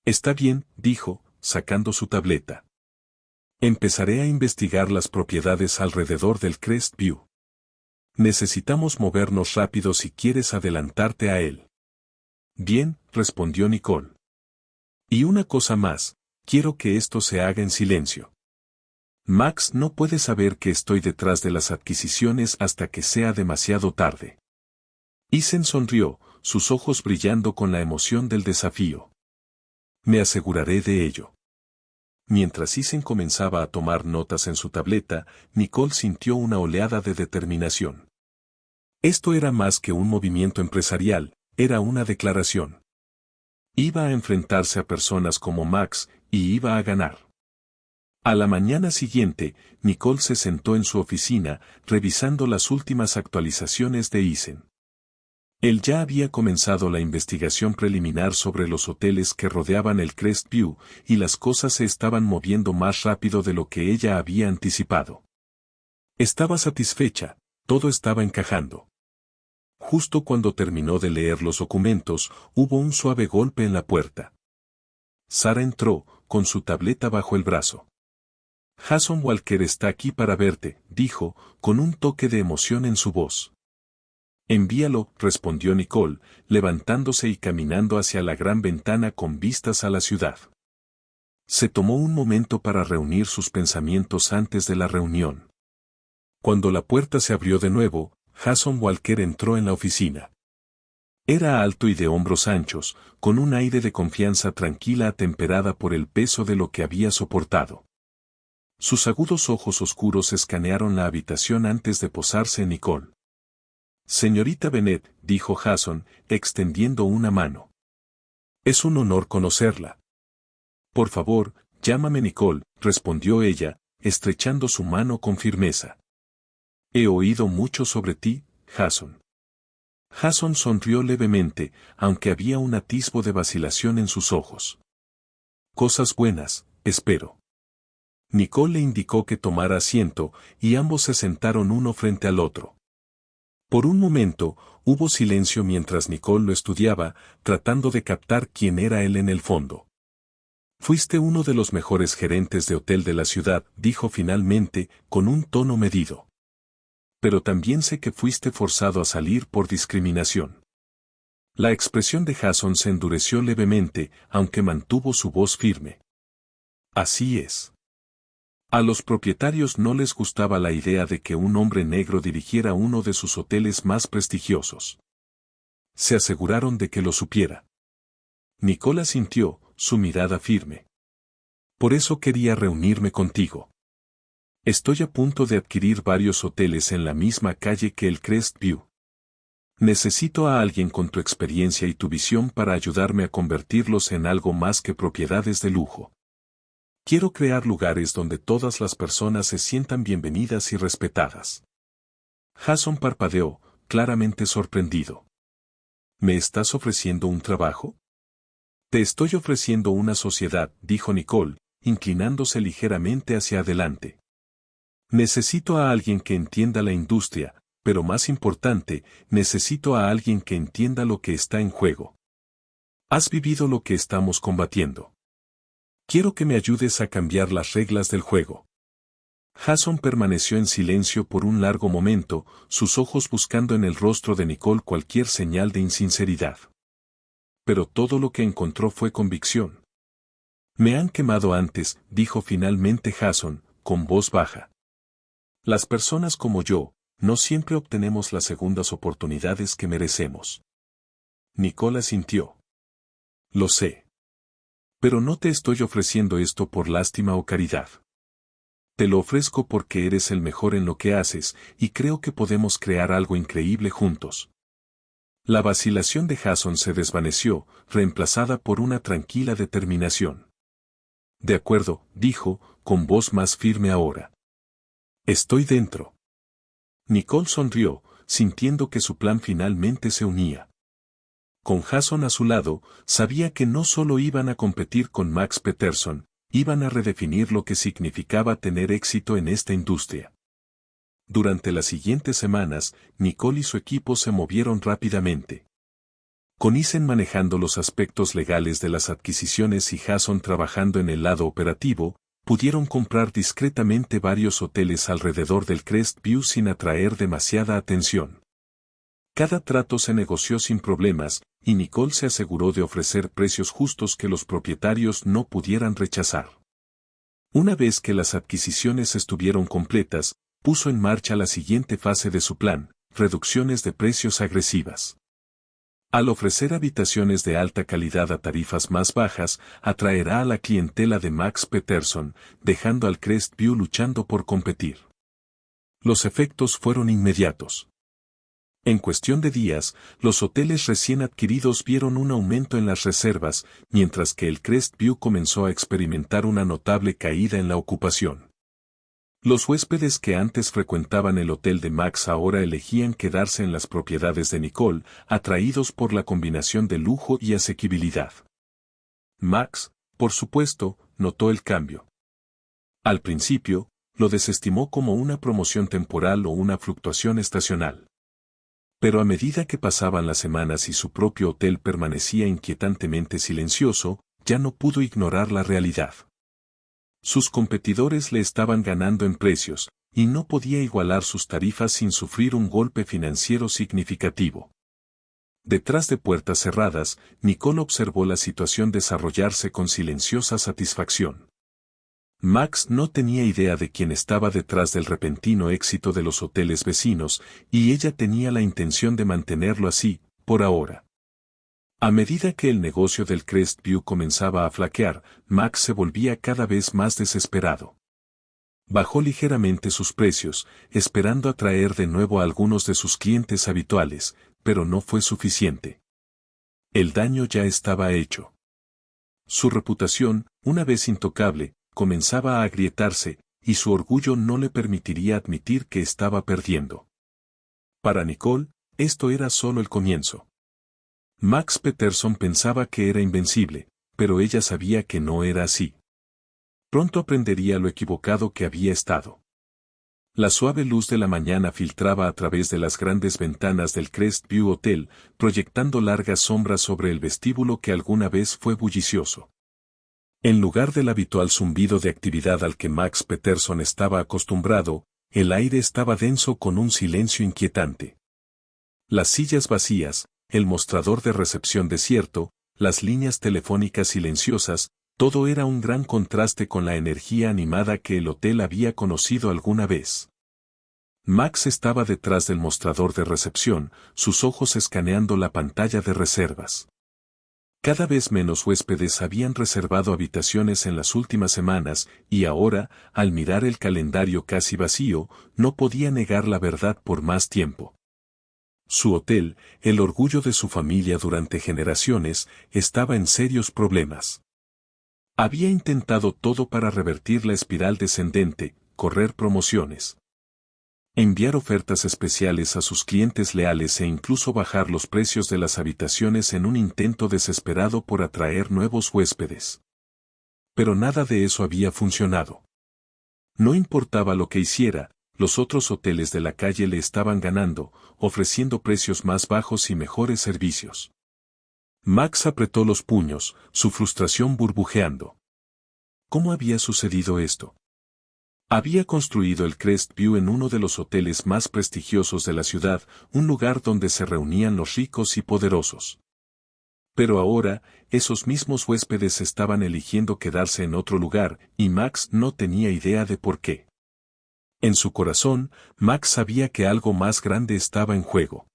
Está bien, dijo, sacando su tableta. Empezaré a investigar las propiedades alrededor del Crestview. Necesitamos movernos rápido si quieres adelantarte a él. Bien, respondió Nicole. Y una cosa más, quiero que esto se haga en silencio. Max no puede saber que estoy detrás de las adquisiciones hasta que sea demasiado tarde. Isen sonrió, sus ojos brillando con la emoción del desafío. Me aseguraré de ello. Mientras Isen comenzaba a tomar notas en su tableta, Nicole sintió una oleada de determinación. Esto era más que un movimiento empresarial, era una declaración. Iba a enfrentarse a personas como Max, y iba a ganar. A la mañana siguiente, Nicole se sentó en su oficina, revisando las últimas actualizaciones de Isen. Él ya había comenzado la investigación preliminar sobre los hoteles que rodeaban el Crestview, y las cosas se estaban moviendo más rápido de lo que ella había anticipado. Estaba satisfecha, todo estaba encajando. Justo cuando terminó de leer los documentos, hubo un suave golpe en la puerta. Sara entró, con su tableta bajo el brazo. Jason Walker está aquí para verte, dijo, con un toque de emoción en su voz. Envíalo, respondió Nicole, levantándose y caminando hacia la gran ventana con vistas a la ciudad. Se tomó un momento para reunir sus pensamientos antes de la reunión. Cuando la puerta se abrió de nuevo, Jason Walker entró en la oficina. Era alto y de hombros anchos, con un aire de confianza tranquila atemperada por el peso de lo que había soportado. Sus agudos ojos oscuros escanearon la habitación antes de posarse en Nicole. Señorita Bennett, dijo Jason, extendiendo una mano. Es un honor conocerla. Por favor, llámame Nicole, respondió ella, estrechando su mano con firmeza. He oído mucho sobre ti, Jason. Jason sonrió levemente, aunque había un atisbo de vacilación en sus ojos. Cosas buenas, espero. Nicole le indicó que tomara asiento, y ambos se sentaron uno frente al otro. Por un momento, hubo silencio mientras Nicole lo estudiaba, tratando de captar quién era él en el fondo. Fuiste uno de los mejores gerentes de hotel de la ciudad, dijo finalmente, con un tono medido. Pero también sé que fuiste forzado a salir por discriminación. La expresión de Jason se endureció levemente, aunque mantuvo su voz firme. Así es. A los propietarios no les gustaba la idea de que un hombre negro dirigiera uno de sus hoteles más prestigiosos. Se aseguraron de que lo supiera. Nicola sintió, su mirada firme. Por eso quería reunirme contigo. Estoy a punto de adquirir varios hoteles en la misma calle que el Crestview. Necesito a alguien con tu experiencia y tu visión para ayudarme a convertirlos en algo más que propiedades de lujo. Quiero crear lugares donde todas las personas se sientan bienvenidas y respetadas. Jason parpadeó, claramente sorprendido. ¿Me estás ofreciendo un trabajo? Te estoy ofreciendo una sociedad, dijo Nicole, inclinándose ligeramente hacia adelante. Necesito a alguien que entienda la industria, pero más importante, necesito a alguien que entienda lo que está en juego. Has vivido lo que estamos combatiendo. Quiero que me ayudes a cambiar las reglas del juego. Jason permaneció en silencio por un largo momento, sus ojos buscando en el rostro de Nicole cualquier señal de insinceridad. Pero todo lo que encontró fue convicción. Me han quemado antes, dijo finalmente Jason, con voz baja. Las personas como yo, no siempre obtenemos las segundas oportunidades que merecemos. Nicole asintió. Lo sé. Pero no te estoy ofreciendo esto por lástima o caridad. Te lo ofrezco porque eres el mejor en lo que haces, y creo que podemos crear algo increíble juntos. La vacilación de Jason se desvaneció, reemplazada por una tranquila determinación. De acuerdo, dijo, con voz más firme ahora. Estoy dentro. Nicole sonrió, sintiendo que su plan finalmente se unía. Con Jason a su lado, sabía que no solo iban a competir con Max Peterson, iban a redefinir lo que significaba tener éxito en esta industria. Durante las siguientes semanas, Nicole y su equipo se movieron rápidamente. Con Isen manejando los aspectos legales de las adquisiciones y Jason trabajando en el lado operativo, pudieron comprar discretamente varios hoteles alrededor del Crestview sin atraer demasiada atención. Cada trato se negoció sin problemas, y Nicole se aseguró de ofrecer precios justos que los propietarios no pudieran rechazar. Una vez que las adquisiciones estuvieron completas, puso en marcha la siguiente fase de su plan, reducciones de precios agresivas. Al ofrecer habitaciones de alta calidad a tarifas más bajas, atraerá a la clientela de Max Peterson, dejando al Crestview luchando por competir. Los efectos fueron inmediatos. En cuestión de días, los hoteles recién adquiridos vieron un aumento en las reservas, mientras que el Crestview comenzó a experimentar una notable caída en la ocupación. Los huéspedes que antes frecuentaban el hotel de Max ahora elegían quedarse en las propiedades de Nicole, atraídos por la combinación de lujo y asequibilidad. Max, por supuesto, notó el cambio. Al principio, lo desestimó como una promoción temporal o una fluctuación estacional. Pero a medida que pasaban las semanas y su propio hotel permanecía inquietantemente silencioso, ya no pudo ignorar la realidad. Sus competidores le estaban ganando en precios, y no podía igualar sus tarifas sin sufrir un golpe financiero significativo. Detrás de puertas cerradas, Nicole observó la situación desarrollarse con silenciosa satisfacción. Max no tenía idea de quién estaba detrás del repentino éxito de los hoteles vecinos, y ella tenía la intención de mantenerlo así, por ahora. A medida que el negocio del Crestview comenzaba a flaquear, Max se volvía cada vez más desesperado. Bajó ligeramente sus precios, esperando atraer de nuevo a algunos de sus clientes habituales, pero no fue suficiente. El daño ya estaba hecho. Su reputación, una vez intocable, comenzaba a agrietarse, y su orgullo no le permitiría admitir que estaba perdiendo. Para Nicole, esto era solo el comienzo. Max Peterson pensaba que era invencible, pero ella sabía que no era así. Pronto aprendería lo equivocado que había estado. La suave luz de la mañana filtraba a través de las grandes ventanas del Crestview Hotel, proyectando largas sombras sobre el vestíbulo que alguna vez fue bullicioso. En lugar del habitual zumbido de actividad al que Max Peterson estaba acostumbrado, el aire estaba denso con un silencio inquietante. Las sillas vacías, el mostrador de recepción desierto, las líneas telefónicas silenciosas, todo era un gran contraste con la energía animada que el hotel había conocido alguna vez. Max estaba detrás del mostrador de recepción, sus ojos escaneando la pantalla de reservas. Cada vez menos huéspedes habían reservado habitaciones en las últimas semanas, y ahora, al mirar el calendario casi vacío, no podía negar la verdad por más tiempo. Su hotel, el orgullo de su familia durante generaciones, estaba en serios problemas. Había intentado todo para revertir la espiral descendente, correr promociones, enviar ofertas especiales a sus clientes leales e incluso bajar los precios de las habitaciones en un intento desesperado por atraer nuevos huéspedes. Pero nada de eso había funcionado. No importaba lo que hiciera, los otros hoteles de la calle le estaban ganando, ofreciendo precios más bajos y mejores servicios. Max apretó los puños, su frustración burbujeando. ¿Cómo había sucedido esto? Había construido el Crestview en uno de los hoteles más prestigiosos de la ciudad, un lugar donde se reunían los ricos y poderosos. Pero ahora, esos mismos huéspedes estaban eligiendo quedarse en otro lugar, y Max no tenía idea de por qué. En su corazón, Max sabía que algo más grande estaba en juego.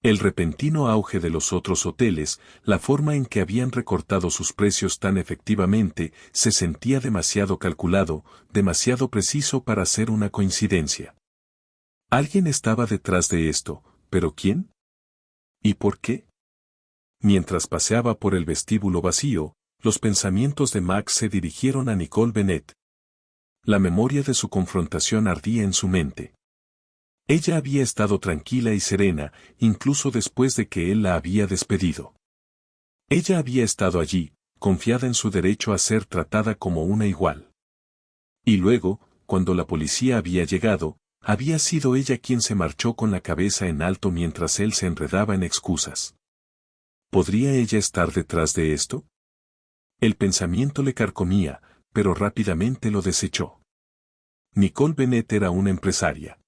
El repentino auge de los otros hoteles, la forma en que habían recortado sus precios tan efectivamente, se sentía demasiado calculado, demasiado preciso para ser una coincidencia. Alguien estaba detrás de esto, ¿pero quién? ¿Y por qué? Mientras paseaba por el vestíbulo vacío, los pensamientos de Max se dirigieron a Nicole Bennett. La memoria de su confrontación ardía en su mente. Ella había estado tranquila y serena, incluso después de que él la había despedido. Ella había estado allí, confiada en su derecho a ser tratada como una igual. Y luego, cuando la policía había llegado, había sido ella quien se marchó con la cabeza en alto mientras él se enredaba en excusas. ¿Podría ella estar detrás de esto? El pensamiento le carcomía, pero rápidamente lo desechó. Nicole Bennett era una empresaria.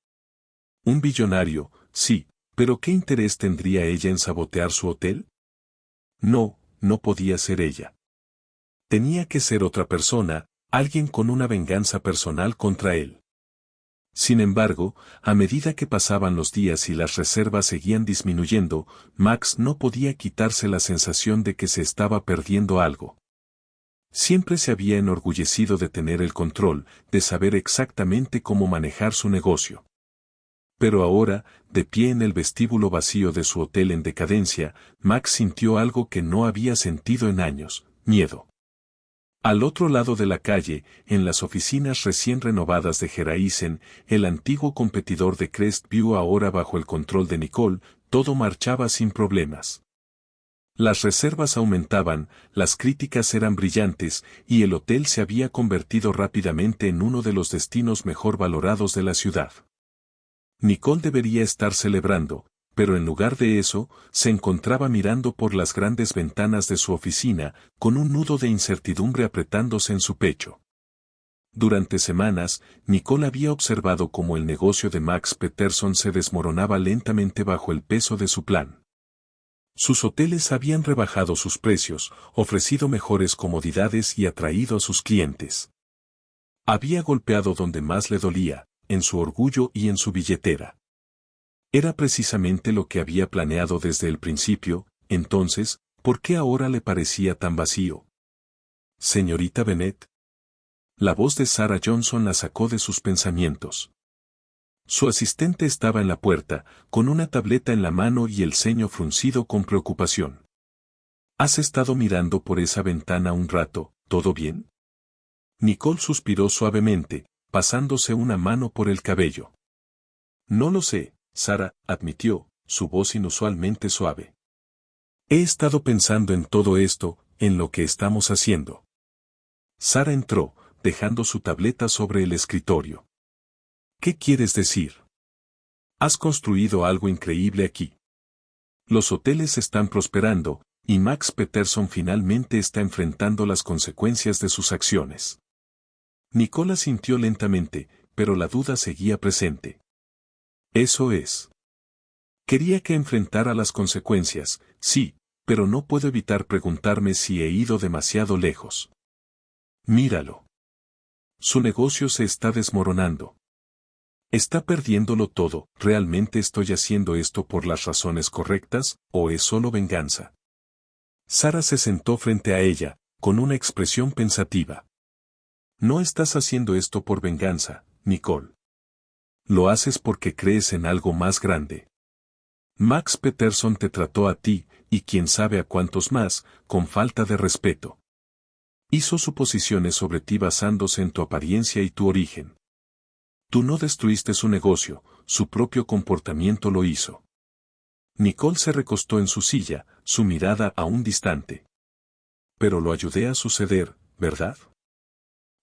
Un billonario, sí, pero ¿qué interés tendría ella en sabotear su hotel? No, no podía ser ella. Tenía que ser otra persona, Alguien con una venganza personal contra él. Sin embargo, a medida que pasaban los días y las reservas seguían disminuyendo, Max no podía quitarse la sensación de que se estaba perdiendo algo. Siempre se había enorgullecido de tener el control, de saber exactamente cómo manejar su negocio. Pero ahora, de pie en el vestíbulo vacío de su hotel en decadencia, Max sintió algo que no había sentido en años: miedo. Al otro lado de la calle, en las oficinas recién renovadas de Geraisen, el antiguo competidor de Crestview ahora bajo el control de Nicole, todo marchaba sin problemas. Las reservas aumentaban, las críticas eran brillantes, y el hotel se había convertido rápidamente en uno de los destinos mejor valorados de la ciudad. Nicole debería estar celebrando, pero en lugar de eso, se encontraba mirando por las grandes ventanas de su oficina, con un nudo de incertidumbre apretándose en su pecho. Durante semanas, Nicole había observado cómo el negocio de Max Peterson se desmoronaba lentamente bajo el peso de su plan. Sus hoteles habían rebajado sus precios, ofrecido mejores comodidades y atraído a sus clientes. Había golpeado donde más le dolía, en su orgullo y en su billetera. Era precisamente lo que había planeado desde el principio. Entonces, ¿por qué ahora le parecía tan vacío? Señorita Bennet. La voz de Sarah Johnson la sacó de sus pensamientos. Su asistente estaba en la puerta, con una tableta en la mano y el ceño fruncido con preocupación. ¿Has estado mirando por esa ventana un rato? ¿Todo bien? Nicole suspiró suavemente, pasándose una mano por el cabello. No lo sé, Sarah, admitió, su voz inusualmente suave. He estado pensando en todo esto, en lo que estamos haciendo. Sarah entró, dejando su tableta sobre el escritorio. ¿Qué quieres decir? Has construido algo increíble aquí. Los hoteles están prosperando, y Max Peterson finalmente está enfrentando las consecuencias de sus acciones. Nicole asintió lentamente, pero la duda seguía presente. Eso es. Quería que enfrentara las consecuencias, sí, pero no puedo evitar preguntarme si he ido demasiado lejos. Míralo. Su negocio se está desmoronando. Está perdiéndolo todo. ¿Realmente estoy haciendo esto por las razones correctas, o es solo venganza? Sarah se sentó frente a ella, con una expresión pensativa. No estás haciendo esto por venganza, Nicole. Lo haces porque crees en algo más grande. Max Peterson te trató a ti, y quién sabe a cuántos más, con falta de respeto. Hizo suposiciones sobre ti basándose en tu apariencia y tu origen. Tú no destruiste su negocio, su propio comportamiento lo hizo. Nicole se recostó en su silla, su mirada aún distante. Pero lo ayudé a suceder, ¿verdad?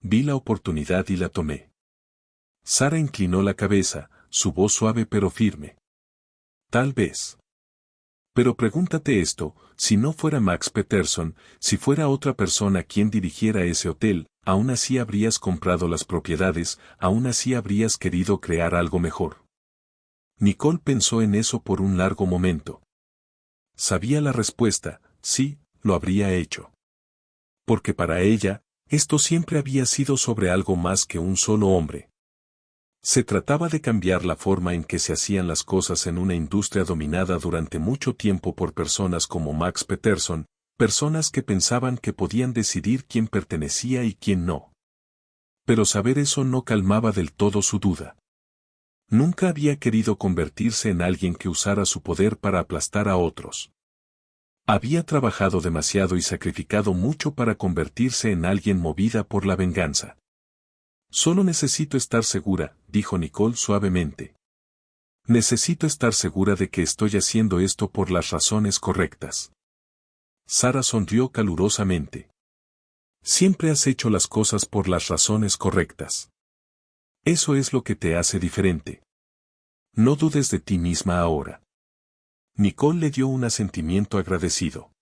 Vi la oportunidad y la tomé. Sarah inclinó la cabeza, su voz suave pero firme. Tal vez. Pero pregúntate esto, si no fuera Max Peterson, si fuera otra persona quien dirigiera ese hotel, aún así habrías comprado las propiedades, aún así habrías querido crear algo mejor. Nicole pensó en eso por un largo momento. Sabía la respuesta: sí, lo habría hecho. Porque para ella, esto siempre había sido sobre algo más que un solo hombre. Se trataba de cambiar la forma en que se hacían las cosas en una industria dominada durante mucho tiempo por personas como Max Peterson, personas que pensaban que podían decidir quién pertenecía y quién no. Pero saber eso no calmaba del todo su duda. Nunca había querido convertirse en alguien que usara su poder para aplastar a otros. Había trabajado demasiado y sacrificado mucho para convertirse en alguien movida por la venganza. Solo necesito estar segura, dijo Nicole suavemente. Necesito estar segura de que estoy haciendo esto por las razones correctas. Sarah sonrió calurosamente. Siempre has hecho las cosas por las razones correctas. Eso es lo que te hace diferente. No dudes de ti misma ahora. Nicole le dio un asentimiento agradecido.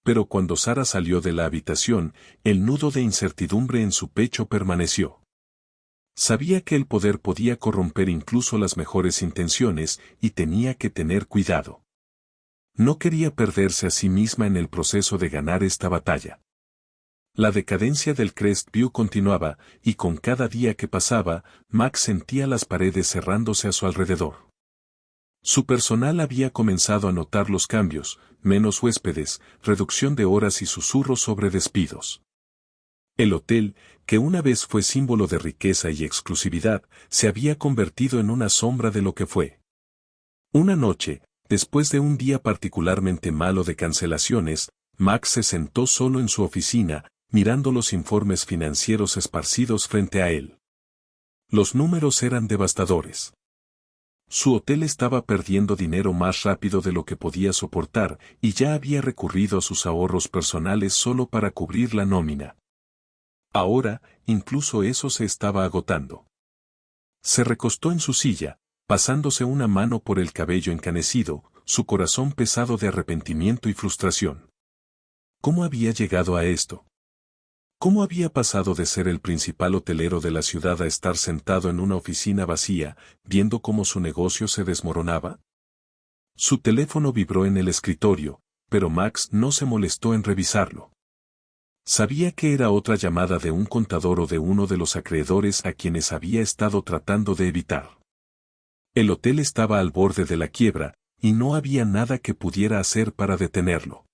Pero cuando Sarah salió de la habitación, el nudo de incertidumbre en su pecho permaneció. Sabía que el poder podía corromper incluso las mejores intenciones, y tenía que tener cuidado. No quería perderse a sí misma en el proceso de ganar esta batalla. La decadencia del Crestview continuaba, y con cada día que pasaba, Max sentía las paredes cerrándose a su alrededor. Su personal había comenzado a notar los cambios, menos huéspedes, reducción de horas y susurros sobre despidos. El hotel, que una vez fue símbolo de riqueza y exclusividad, se había convertido en una sombra de lo que fue. Una noche, después de un día particularmente malo de cancelaciones, Max se sentó solo en su oficina, mirando los informes financieros esparcidos frente a él. Los números eran devastadores. Su hotel estaba perdiendo dinero más rápido de lo que podía soportar y ya había recurrido a sus ahorros personales solo para cubrir la nómina. Ahora, incluso eso se estaba agotando. Se recostó en su silla, pasándose una mano por el cabello encanecido, su corazón pesado de arrepentimiento y frustración. ¿Cómo había llegado a esto? ¿Cómo había pasado de ser el principal hotelero de la ciudad a estar sentado en una oficina vacía, viendo cómo su negocio se desmoronaba? Su teléfono vibró en el escritorio, pero Max no se molestó en revisarlo. Sabía que era otra llamada de un contador o de uno de los acreedores a quienes había estado tratando de evitar. El hotel estaba al borde de la quiebra, y no había nada que pudiera hacer para detenerlo.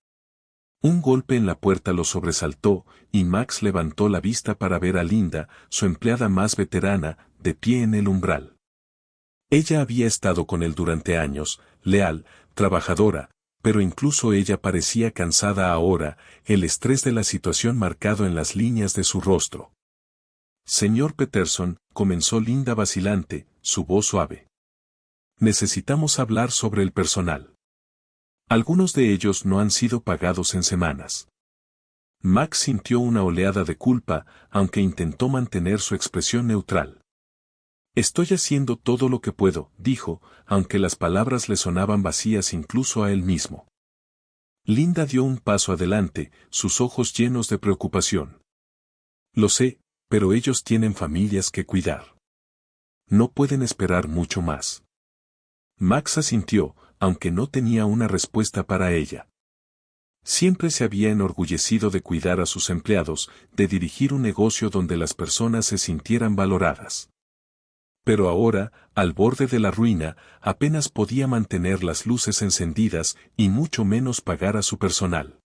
Un golpe en la puerta lo sobresaltó, y Max levantó la vista para ver a Linda, su empleada más veterana, de pie en el umbral. Ella había estado con él durante años, leal, trabajadora, pero incluso ella parecía cansada ahora, el estrés de la situación marcado en las líneas de su rostro. Señor Peterson, comenzó Linda vacilante, su voz suave. Necesitamos hablar sobre el personal. Algunos de ellos no han sido pagados en semanas. Max sintió una oleada de culpa, aunque intentó mantener su expresión neutral. Estoy haciendo todo lo que puedo, dijo, aunque las palabras le sonaban vacías incluso a él mismo. Linda dio un paso adelante, sus ojos llenos de preocupación. Lo sé, pero ellos tienen familias que cuidar. No pueden esperar mucho más. Max asintió, aunque no tenía una respuesta para ella. Siempre se había enorgullecido de cuidar a sus empleados, de dirigir un negocio donde las personas se sintieran valoradas. Pero ahora, al borde de la ruina, apenas podía mantener las luces encendidas y mucho menos pagar a su personal.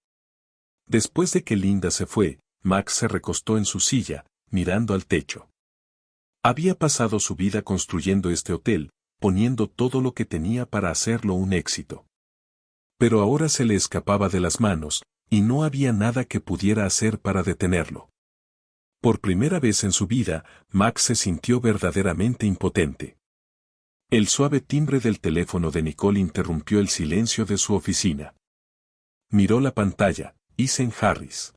Después de que Linda se fue, Max se recostó en su silla, mirando al techo. Había pasado su vida construyendo este hotel, poniendo todo lo que tenía para hacerlo un éxito. Pero ahora se le escapaba de las manos, y no había nada que pudiera hacer para detenerlo. Por primera vez en su vida, Max se sintió verdaderamente impotente. El suave timbre del teléfono de Nicole interrumpió el silencio de su oficina. Miró la pantalla, Isen Harris.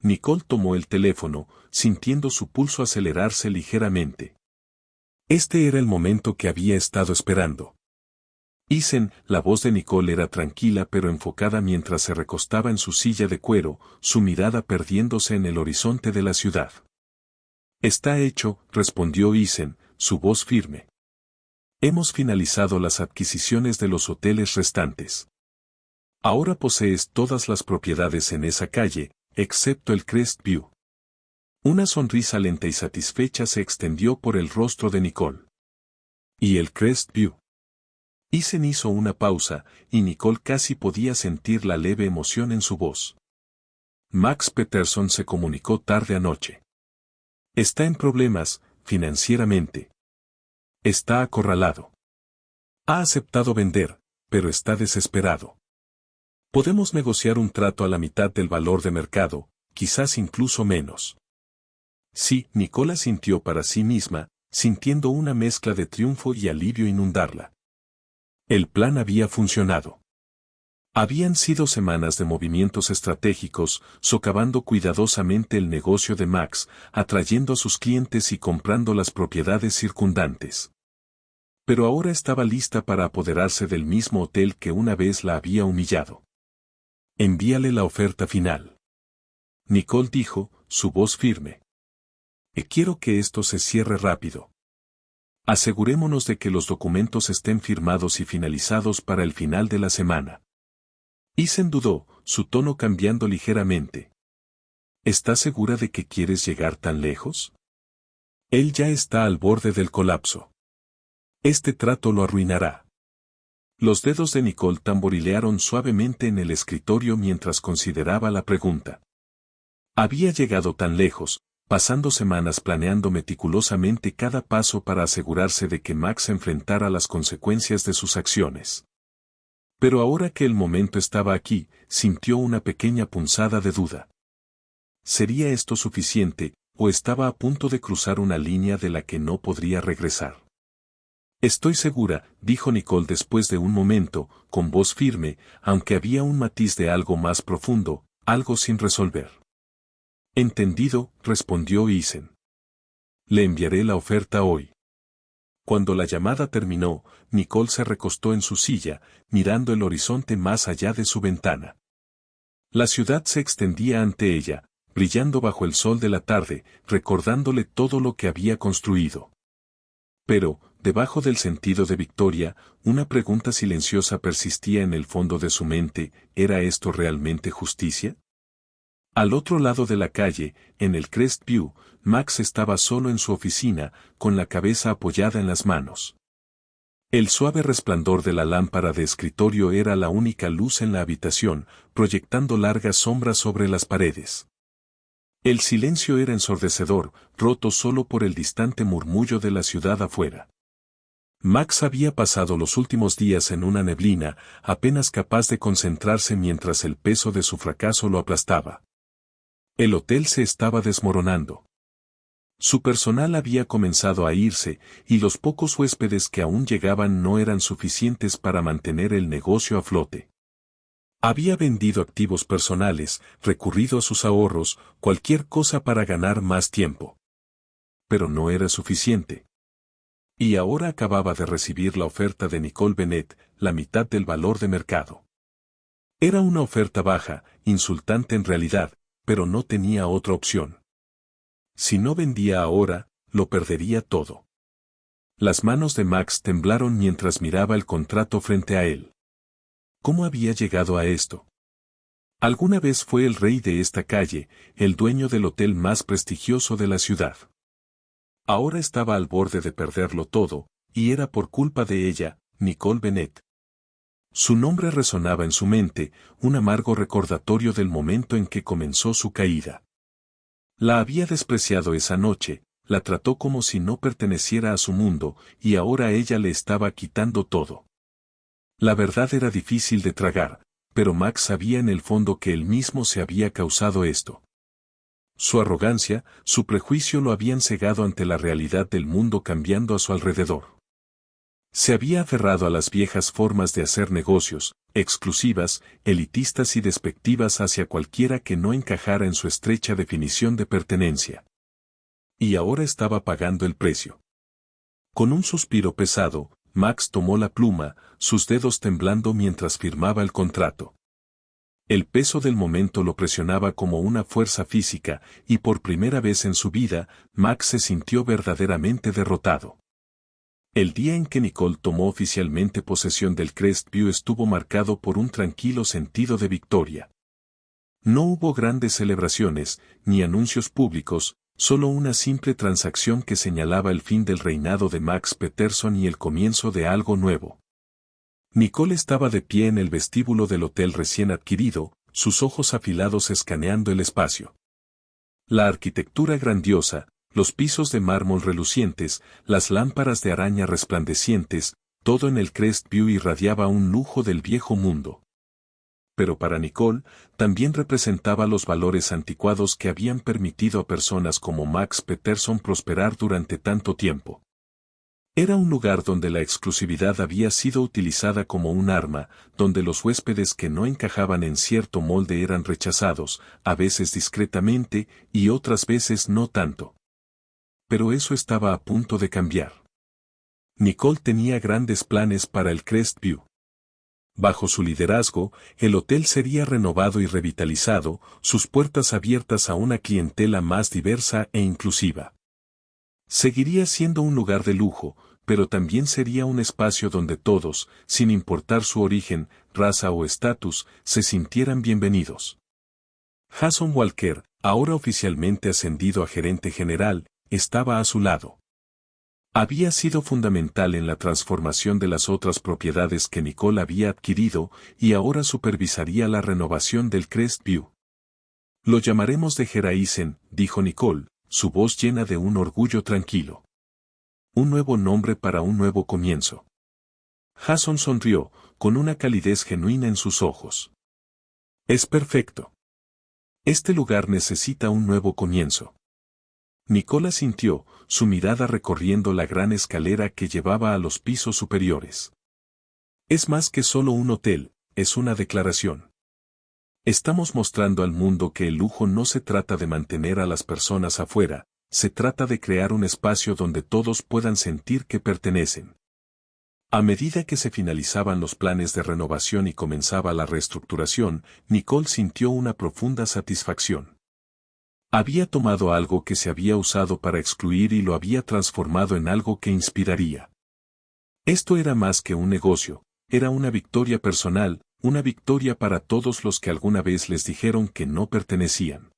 Nicole tomó el teléfono, sintiendo su pulso acelerarse ligeramente. Este era el momento que había estado esperando. Isen, la voz de Nicole era tranquila pero enfocada mientras se recostaba en su silla de cuero, su mirada perdiéndose en el horizonte de la ciudad. Está hecho, respondió Isen, su voz firme. Hemos finalizado las adquisiciones de los hoteles restantes. Ahora posees todas las propiedades en esa calle, excepto el Crestview. Una sonrisa lenta y satisfecha se extendió por el rostro de Nicole. ¿Y el Crestview? Isen hizo una pausa, y Nicole casi podía sentir la leve emoción en su voz. Max Peterson se comunicó tarde anoche. Está en problemas, financieramente. Está acorralado. Ha aceptado vender, pero está desesperado. Podemos negociar un trato a la mitad del valor de mercado, quizás incluso menos. Sí, Nicole sintió para sí misma, sintiendo una mezcla de triunfo y alivio inundarla. El plan había funcionado. Habían sido semanas de movimientos estratégicos, socavando cuidadosamente el negocio de Max, atrayendo a sus clientes y comprando las propiedades circundantes. Pero ahora estaba lista para apoderarse del mismo hotel que una vez la había humillado. Envíale la oferta final. Nicole dijo, su voz firme. Quiero que esto se cierre rápido. Asegurémonos de que los documentos estén firmados y finalizados para el final de la semana. Isen dudó, su tono cambiando ligeramente. ¿Estás segura de que quieres llegar tan lejos? Él ya está al borde del colapso. Este trato lo arruinará. Los dedos de Nicole tamborilearon suavemente en el escritorio mientras consideraba la pregunta. Había llegado tan lejos, pasando semanas planeando meticulosamente cada paso para asegurarse de que Max enfrentara las consecuencias de sus acciones. Pero ahora que el momento estaba aquí, sintió una pequeña punzada de duda. ¿Sería esto suficiente, o estaba a punto de cruzar una línea de la que no podría regresar? Estoy segura, dijo Nicole después de un momento, con voz firme, aunque había un matiz de algo más profundo, algo sin resolver. Entendido, respondió Isen. Le enviaré la oferta hoy. Cuando la llamada terminó, Nicole se recostó en su silla, mirando el horizonte más allá de su ventana. La ciudad se extendía ante ella, brillando bajo el sol de la tarde, recordándole todo lo que había construido. Pero, debajo del sentido de victoria, una pregunta silenciosa persistía en el fondo de su mente: ¿era esto realmente justicia? Al otro lado de la calle, en el Crestview, Max estaba solo en su oficina, con la cabeza apoyada en las manos. El suave resplandor de la lámpara de escritorio era la única luz en la habitación, proyectando largas sombras sobre las paredes. El silencio era ensordecedor, roto solo por el distante murmullo de la ciudad afuera. Max había pasado los últimos días en una neblina, apenas capaz de concentrarse mientras el peso de su fracaso lo aplastaba. El hotel se estaba desmoronando. Su personal había comenzado a irse, y los pocos huéspedes que aún llegaban no eran suficientes para mantener el negocio a flote. Había vendido activos personales, recurrido a sus ahorros, cualquier cosa para ganar más tiempo. Pero no era suficiente. Y ahora acababa de recibir la oferta de Nicole Bennett, la mitad del valor de mercado. Era una oferta baja, insultante en realidad, pero no tenía otra opción. Si no vendía ahora, lo perdería todo. Las manos de Max temblaron mientras miraba el contrato frente a él. ¿Cómo había llegado a esto? Alguna vez fue el rey de esta calle, el dueño del hotel más prestigioso de la ciudad. Ahora estaba al borde de perderlo todo, y era por culpa de ella, Nicole Bennett. Su nombre resonaba en su mente, un amargo recordatorio del momento en que comenzó su caída. La había despreciado esa noche, la trató como si no perteneciera a su mundo, y ahora ella le estaba quitando todo. La verdad era difícil de tragar, pero Max sabía en el fondo que él mismo se había causado esto. Su arrogancia, su prejuicio lo habían cegado ante la realidad del mundo cambiando a su alrededor. Se había aferrado a las viejas formas de hacer negocios, exclusivas, elitistas y despectivas hacia cualquiera que no encajara en su estrecha definición de pertenencia. Y ahora estaba pagando el precio. Con un suspiro pesado, Max tomó la pluma, sus dedos temblando mientras firmaba el contrato. El peso del momento lo presionaba como una fuerza física, y por primera vez en su vida, Max se sintió verdaderamente derrotado. El día en que Nicole tomó oficialmente posesión del Crestview estuvo marcado por un tranquilo sentido de victoria. No hubo grandes celebraciones, ni anuncios públicos, solo una simple transacción que señalaba el fin del reinado de Max Peterson y el comienzo de algo nuevo. Nicole estaba de pie en el vestíbulo del hotel recién adquirido, sus ojos afilados escaneando el espacio. La arquitectura grandiosa, los pisos de mármol relucientes, las lámparas de araña resplandecientes, todo en el Crestview irradiaba un lujo del viejo mundo. Pero para Nicole, también representaba los valores anticuados que habían permitido a personas como Max Peterson prosperar durante tanto tiempo. Era un lugar donde la exclusividad había sido utilizada como un arma, donde los huéspedes que no encajaban en cierto molde eran rechazados, a veces discretamente y otras veces no tanto. Pero eso estaba a punto de cambiar. Nicole tenía grandes planes para el Crestview. Bajo su liderazgo, el hotel sería renovado y revitalizado, sus puertas abiertas a una clientela más diversa e inclusiva. Seguiría siendo un lugar de lujo, pero también sería un espacio donde todos, sin importar su origen, raza o estatus, se sintieran bienvenidos. Jason Walker, ahora oficialmente ascendido a gerente general, estaba a su lado. Había sido fundamental en la transformación de las otras propiedades que Nicole había adquirido y ahora supervisaría la renovación del Crestview. Lo llamaremos de Geraisen, dijo Nicole, su voz llena de un orgullo tranquilo. Un nuevo nombre para un nuevo comienzo. Jason sonrió, con una calidez genuina en sus ojos. Es perfecto. Este lugar necesita un nuevo comienzo. Nicole asintió, su mirada recorriendo la gran escalera que llevaba a los pisos superiores. Es más que solo un hotel, es una declaración. Estamos mostrando al mundo que el lujo no se trata de mantener a las personas afuera, se trata de crear un espacio donde todos puedan sentir que pertenecen. A medida que se finalizaban los planes de renovación y comenzaba la reestructuración, Nicole sintió una profunda satisfacción. Había tomado algo que se había usado para excluir y lo había transformado en algo que inspiraría. Esto era más que un negocio, era una victoria personal, una victoria para todos los que alguna vez les dijeron que no pertenecían.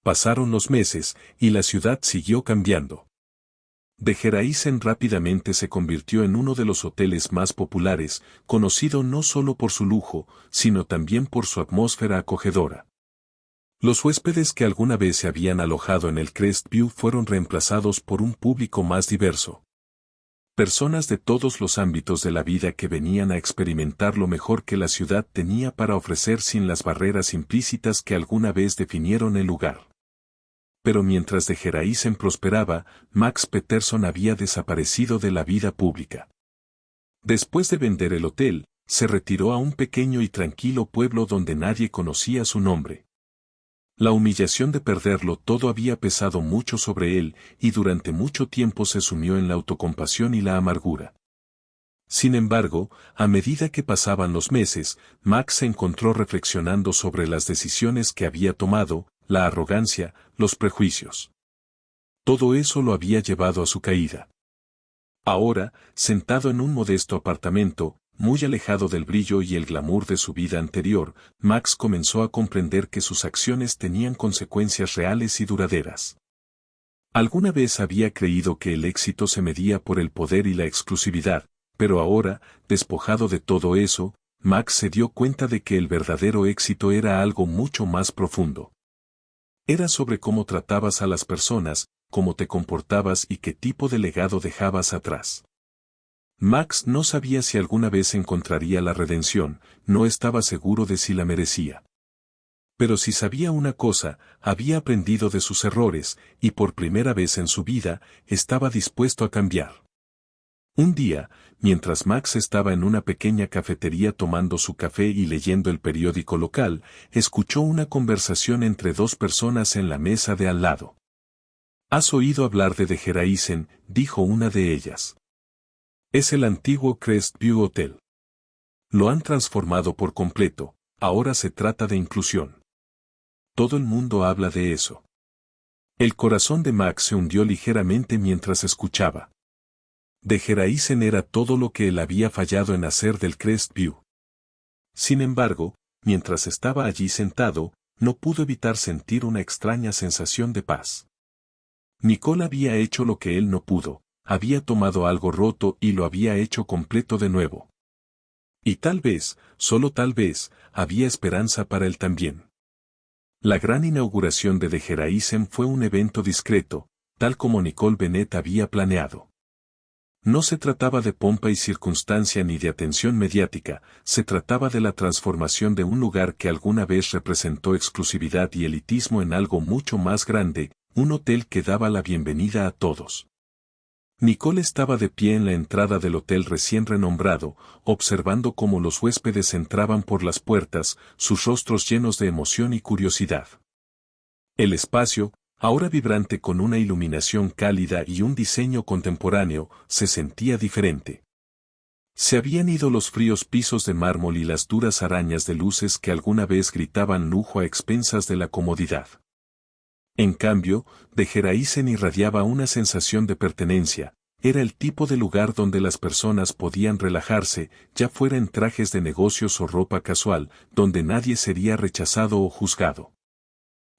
Pasaron los meses, y la ciudad siguió cambiando. De Geraisen rápidamente se convirtió en uno de los hoteles más populares, conocido no solo por su lujo, sino también por su atmósfera acogedora. Los huéspedes que alguna vez se habían alojado en el Crestview fueron reemplazados por un público más diverso. Personas de todos los ámbitos de la vida que venían a experimentar lo mejor que la ciudad tenía para ofrecer sin las barreras implícitas que alguna vez definieron el lugar. Pero mientras de Geraisen prosperaba, Max Peterson había desaparecido de la vida pública. Después de vender el hotel, se retiró a un pequeño y tranquilo pueblo donde nadie conocía su nombre. La humillación de perderlo todo había pesado mucho sobre él, y durante mucho tiempo se sumió en la autocompasión y la amargura. Sin embargo, a medida que pasaban los meses, Max se encontró reflexionando sobre las decisiones que había tomado, la arrogancia, los prejuicios. Todo eso lo había llevado a su caída. Ahora, sentado en un modesto apartamento, muy alejado del brillo y el glamour de su vida anterior, Max comenzó a comprender que sus acciones tenían consecuencias reales y duraderas. Alguna vez había creído que el éxito se medía por el poder y la exclusividad, pero ahora, despojado de todo eso, Max se dio cuenta de que el verdadero éxito era algo mucho más profundo. Era sobre cómo tratabas a las personas, cómo te comportabas y qué tipo de legado dejabas atrás. Max no sabía si alguna vez encontraría la redención, no estaba seguro de si la merecía. Pero si sabía una cosa, había aprendido de sus errores, y por primera vez en su vida, estaba dispuesto a cambiar. Un día, mientras Max estaba en una pequeña cafetería tomando su café y leyendo el periódico local, escuchó una conversación entre dos personas en la mesa de al lado. «¿Has oído hablar de Geraisen?», dijo una de ellas. «Es el antiguo Crestview Hotel. Lo han transformado por completo, ahora se trata de inclusión. Todo el mundo habla de eso». El corazón de Max se hundió ligeramente mientras escuchaba. De Geraisen era todo lo que él había fallado en hacer del Crestview. Sin embargo, mientras estaba allí sentado, no pudo evitar sentir una extraña sensación de paz. Nicole había hecho lo que él no pudo, había tomado algo roto y lo había hecho completo de nuevo. Y tal vez, solo tal vez, había esperanza para él también. La gran inauguración de Geraisen fue un evento discreto, tal como Nicole Bennett había planeado. No se trataba de pompa y circunstancia ni de atención mediática, se trataba de la transformación de un lugar que alguna vez representó exclusividad y elitismo en algo mucho más grande, un hotel que daba la bienvenida a todos. Nicole estaba de pie en la entrada del hotel recién renombrado, observando cómo los huéspedes entraban por las puertas, sus rostros llenos de emoción y curiosidad. El espacio, ahora vibrante con una iluminación cálida y un diseño contemporáneo, se sentía diferente. Se habían ido los fríos pisos de mármol y las duras arañas de luces que alguna vez gritaban lujo a expensas de la comodidad. En cambio, de Geraisen irradiaba una sensación de pertenencia, era el tipo de lugar donde las personas podían relajarse, ya fuera en trajes de negocios o ropa casual, donde nadie sería rechazado o juzgado.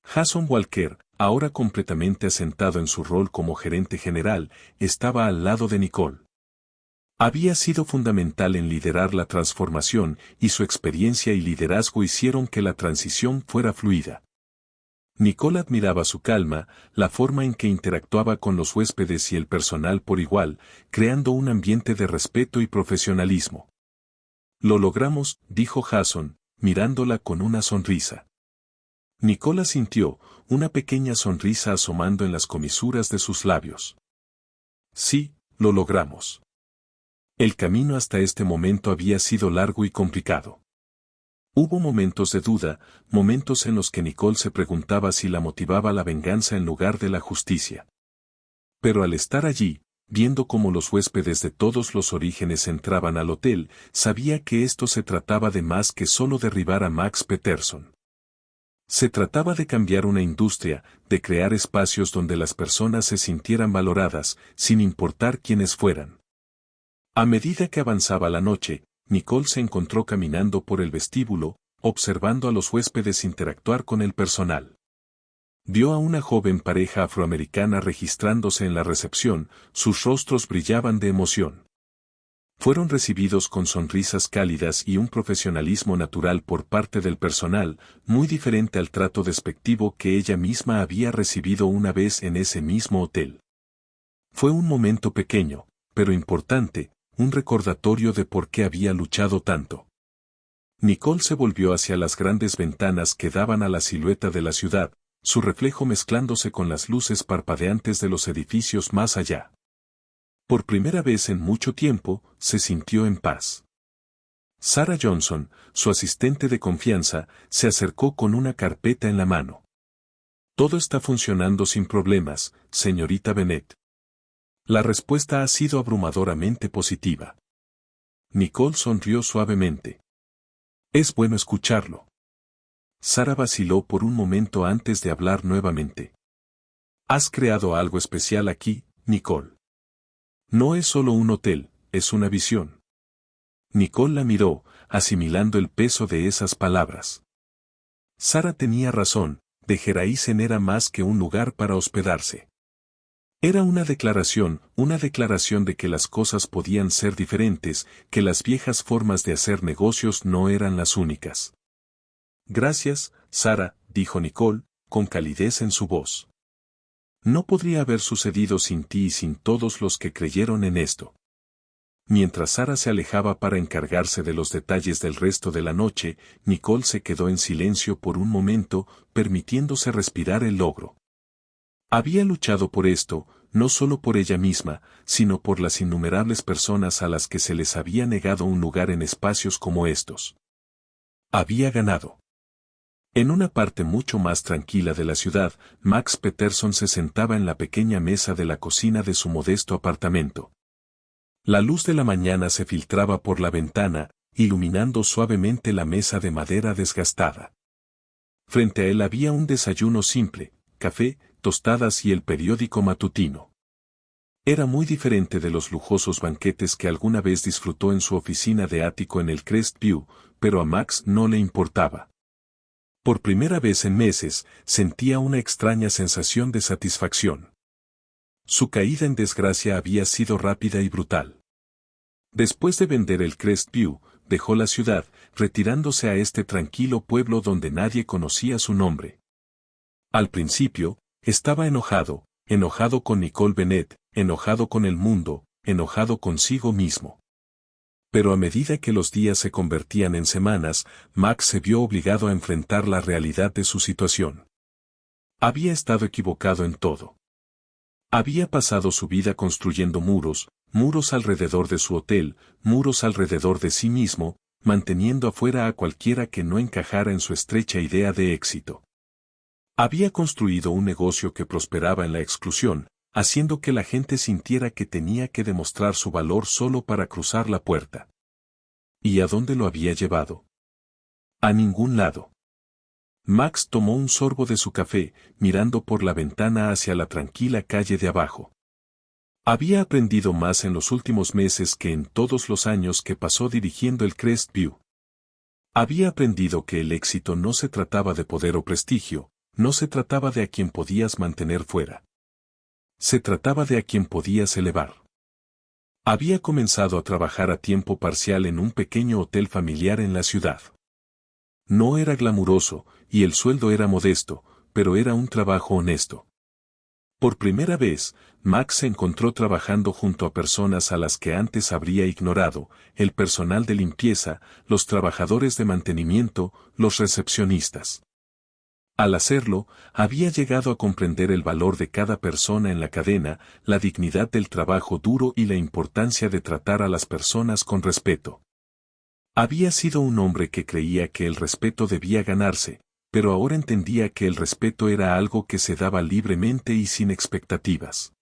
Jason Walker, ahora completamente asentado en su rol como gerente general, estaba al lado de Nicole. Había sido fundamental en liderar la transformación y su experiencia y liderazgo hicieron que la transición fuera fluida. Nicole admiraba su calma, la forma en que interactuaba con los huéspedes y el personal por igual, creando un ambiente de respeto y profesionalismo. Lo logramos, dijo Jason, mirándola con una sonrisa. Nicole sintió, una pequeña sonrisa asomando en las comisuras de sus labios. Sí, lo logramos. El camino hasta este momento había sido largo y complicado. Hubo momentos de duda, momentos en los que Nicole se preguntaba si la motivaba la venganza en lugar de la justicia. Pero al estar allí, viendo cómo los huéspedes de todos los orígenes entraban al hotel, sabía que esto se trataba de más que solo derribar a Max Peterson. Se trataba de cambiar una industria, de crear espacios donde las personas se sintieran valoradas, sin importar quiénes fueran. A medida que avanzaba la noche, Nicole se encontró caminando por el vestíbulo, observando a los huéspedes interactuar con el personal. Vio a una joven pareja afroamericana registrándose en la recepción, sus rostros brillaban de emoción. Fueron recibidos con sonrisas cálidas y un profesionalismo natural por parte del personal, muy diferente al trato despectivo que ella misma había recibido una vez en ese mismo hotel. Fue un momento pequeño, pero importante, un recordatorio de por qué había luchado tanto. Nicole se volvió hacia las grandes ventanas que daban a la silueta de la ciudad, su reflejo mezclándose con las luces parpadeantes de los edificios más allá. Por primera vez en mucho tiempo, se sintió en paz. Sarah Johnson, su asistente de confianza, se acercó con una carpeta en la mano. Todo está funcionando sin problemas, señorita Bennett. La respuesta ha sido abrumadoramente positiva. Nicole sonrió suavemente. Es bueno escucharlo. Sarah vaciló por un momento antes de hablar nuevamente. Has creado algo especial aquí, Nicole. No es solo un hotel, es una visión. Nicole la miró, asimilando el peso de esas palabras. Sarah tenía razón, de Gerais-en era más que un lugar para hospedarse. Era una declaración de que las cosas podían ser diferentes, que las viejas formas de hacer negocios no eran las únicas. Gracias, Sarah, dijo Nicole, con calidez en su voz. No podría haber sucedido sin ti y sin todos los que creyeron en esto. Mientras Sarah se alejaba para encargarse de los detalles del resto de la noche, Nicole se quedó en silencio por un momento, permitiéndose respirar el logro. Había luchado por esto, no solo por ella misma, sino por las innumerables personas a las que se les había negado un lugar en espacios como estos. Había ganado. En una parte mucho más tranquila de la ciudad, Max Peterson se sentaba en la pequeña mesa de la cocina de su modesto apartamento. La luz de la mañana se filtraba por la ventana, iluminando suavemente la mesa de madera desgastada. Frente a él había un desayuno simple, café, tostadas y el periódico matutino. Era muy diferente de los lujosos banquetes que alguna vez disfrutó en su oficina de ático en el Crestview, pero a Max no le importaba. Por primera vez en meses, sentía una extraña sensación de satisfacción. Su caída en desgracia había sido rápida y brutal. Después de vender el Crestview, dejó la ciudad, retirándose a este tranquilo pueblo donde nadie conocía su nombre. Al principio, estaba enojado con Nicole Bennett, enojado con el mundo, enojado consigo mismo. Pero a medida que los días se convertían en semanas, Max se vio obligado a enfrentar la realidad de su situación. Había estado equivocado en todo. Había pasado su vida construyendo muros alrededor de su hotel, muros alrededor de sí mismo, manteniendo afuera a cualquiera que no encajara en su estrecha idea de éxito. Había construido un negocio que prosperaba en la exclusión, haciendo que la gente sintiera que tenía que demostrar su valor solo para cruzar la puerta. ¿Y a dónde lo había llevado? A ningún lado. Max tomó un sorbo de su café, mirando por la ventana hacia la tranquila calle de abajo. Había aprendido más en los últimos meses que en todos los años que pasó dirigiendo el Crestview. Había aprendido que el éxito no se trataba de poder o prestigio, no se trataba de a quien podías mantener fuera. Se trataba de a quien podías elevar. Había comenzado a trabajar a tiempo parcial en un pequeño hotel familiar en la ciudad. No era glamuroso, y el sueldo era modesto, pero era un trabajo honesto. Por primera vez, Max se encontró trabajando junto a personas a las que antes habría ignorado: el personal de limpieza, los trabajadores de mantenimiento, los recepcionistas. Al hacerlo, había llegado a comprender el valor de cada persona en la cadena, la dignidad del trabajo duro y la importancia de tratar a las personas con respeto. Había sido un hombre que creía que el respeto debía ganarse, pero ahora entendía que el respeto era algo que se daba libremente y sin expectativas.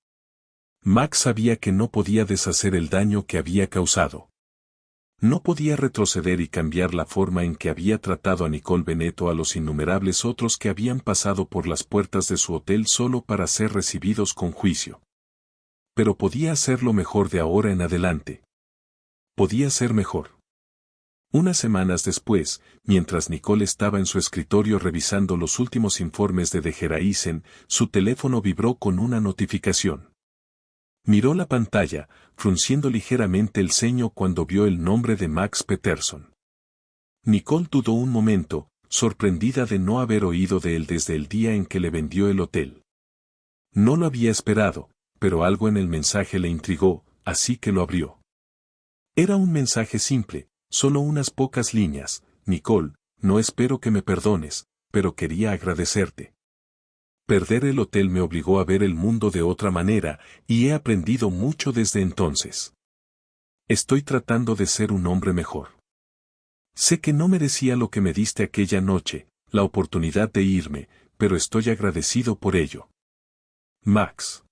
Max sabía que no podía deshacer el daño que había causado. No podía retroceder y cambiar la forma en que había tratado a Nicole Bennett o a los innumerables otros que habían pasado por las puertas de su hotel solo para ser recibidos con juicio. Pero podía hacerlo mejor de ahora en adelante. Podía ser mejor. Unas semanas después, mientras Nicole estaba en su escritorio revisando los últimos informes de Geraisen, su teléfono vibró con una notificación. Miró la pantalla, frunciendo ligeramente el ceño cuando vio el nombre de Max Peterson. Nicole dudó un momento, sorprendida de no haber oído de él desde el día en que le vendió el hotel. No lo había esperado, pero algo en el mensaje le intrigó, así que lo abrió. Era un mensaje simple, solo unas pocas líneas: Nicole, no espero que me perdones, pero quería agradecerte. Perder el hotel me obligó a ver el mundo de otra manera, y he aprendido mucho desde entonces. Estoy tratando de ser un hombre mejor. Sé que no merecía lo que me diste aquella noche, la oportunidad de irme, pero estoy agradecido por ello. Max.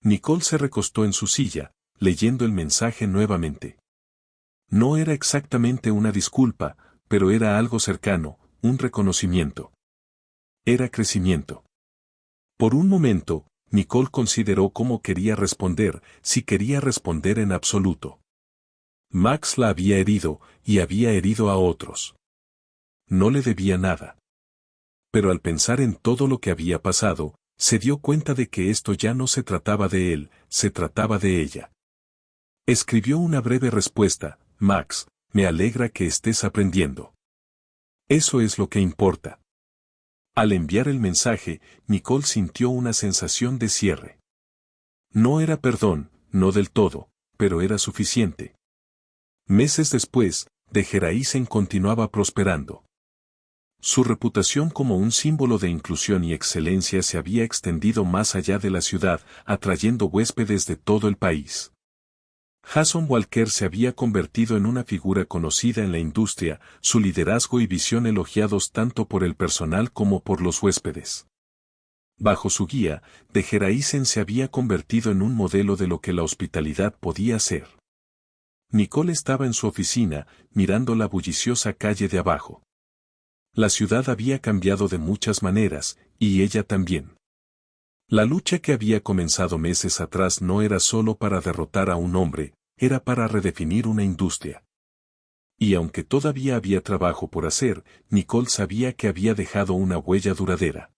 Nicole se recostó en su silla, leyendo el mensaje nuevamente. No era exactamente una disculpa, pero era algo cercano, un reconocimiento. Era crecimiento. Por un momento, Nicole consideró cómo quería responder, si quería responder en absoluto. Max la había herido, y había herido a otros. No le debía nada. Pero al pensar en todo lo que había pasado, se dio cuenta de que esto ya no se trataba de él, se trataba de ella. Escribió una breve respuesta: Max, me alegra que estés aprendiendo. Eso es lo que importa. Al enviar el mensaje, Nicole sintió una sensación de cierre. No era perdón, no del todo, pero era suficiente. Meses después, Geraisen continuaba prosperando. Su reputación como un símbolo de inclusión y excelencia se había extendido más allá de la ciudad, atrayendo huéspedes de todo el país. Jason Walker se había convertido en una figura conocida en la industria, su liderazgo y visión elogiados tanto por el personal como por los huéspedes. Bajo su guía, Geraisen se había convertido en un modelo de lo que la hospitalidad podía ser. Nicole estaba en su oficina, mirando la bulliciosa calle de abajo. La ciudad había cambiado de muchas maneras, y ella también. La lucha que había comenzado meses atrás no era solo para derrotar a un hombre, era para redefinir una industria. Y aunque todavía había trabajo por hacer, Nicole sabía que había dejado una huella duradera.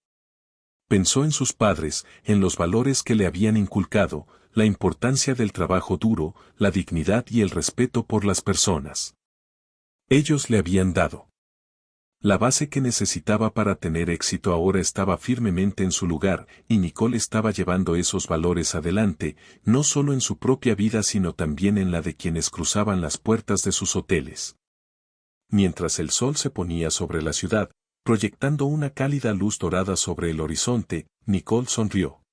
Pensó en sus padres, en los valores que le habían inculcado, la importancia del trabajo duro, la dignidad y el respeto por las personas. Ellos le habían dado. La base que necesitaba para tener éxito ahora estaba firmemente en su lugar, y Nicole estaba llevando esos valores adelante, no solo en su propia vida sino también en la de quienes cruzaban las puertas de sus hoteles. Mientras el sol se ponía sobre la ciudad, proyectando una cálida luz dorada sobre el horizonte, Nicole sonrió.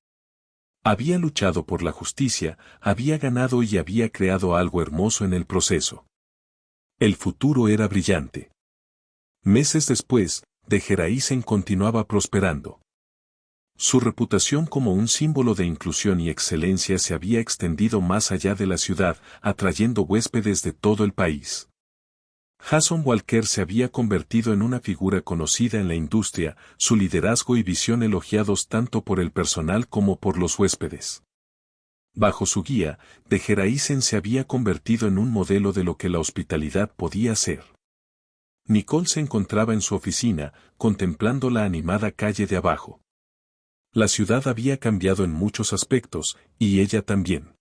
Había luchado por la justicia, había ganado y había creado algo hermoso en el proceso. El futuro era brillante. Meses después, Geraisen continuaba prosperando. Su reputación como un símbolo de inclusión y excelencia se había extendido más allá de la ciudad, atrayendo huéspedes de todo el país. Jason Walker se había convertido en una figura conocida en la industria, su liderazgo y visión elogiados tanto por el personal como por los huéspedes. Bajo su guía, Geraisen se había convertido en un modelo de lo que la hospitalidad podía ser. Nicole se encontraba en su oficina, contemplando la animada calle de abajo. La ciudad había cambiado en muchos aspectos, y ella también.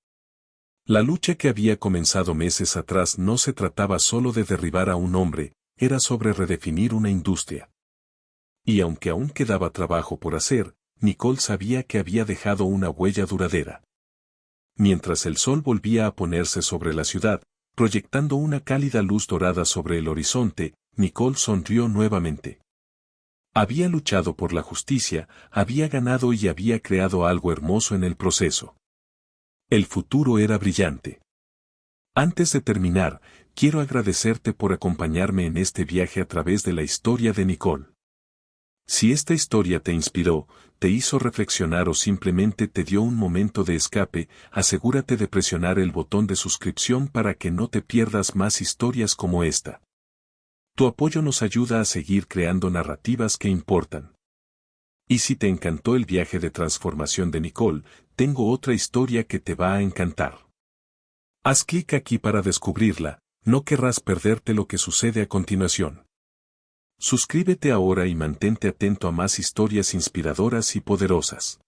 La lucha que había comenzado meses atrás no se trataba solo de derribar a un hombre, era sobre redefinir una industria. Y aunque aún quedaba trabajo por hacer, Nicole sabía que había dejado una huella duradera. Mientras el sol volvía a ponerse sobre la ciudad, proyectando una cálida luz dorada sobre el horizonte, Nicole sonrió nuevamente. Había luchado por la justicia, había ganado y había creado algo hermoso en el proceso. El futuro era brillante. Antes de terminar, quiero agradecerte por acompañarme en este viaje a través de la historia de Nicole. Si esta historia te inspiró, te hizo reflexionar o simplemente te dio un momento de escape, asegúrate de presionar el botón de suscripción para que no te pierdas más historias como esta. Tu apoyo nos ayuda a seguir creando narrativas que importan. Y si te encantó el viaje de transformación de Nicole, tengo otra historia que te va a encantar. Haz clic aquí para descubrirla, no querrás perderte lo que sucede a continuación. Suscríbete ahora y mantente atento a más historias inspiradoras y poderosas.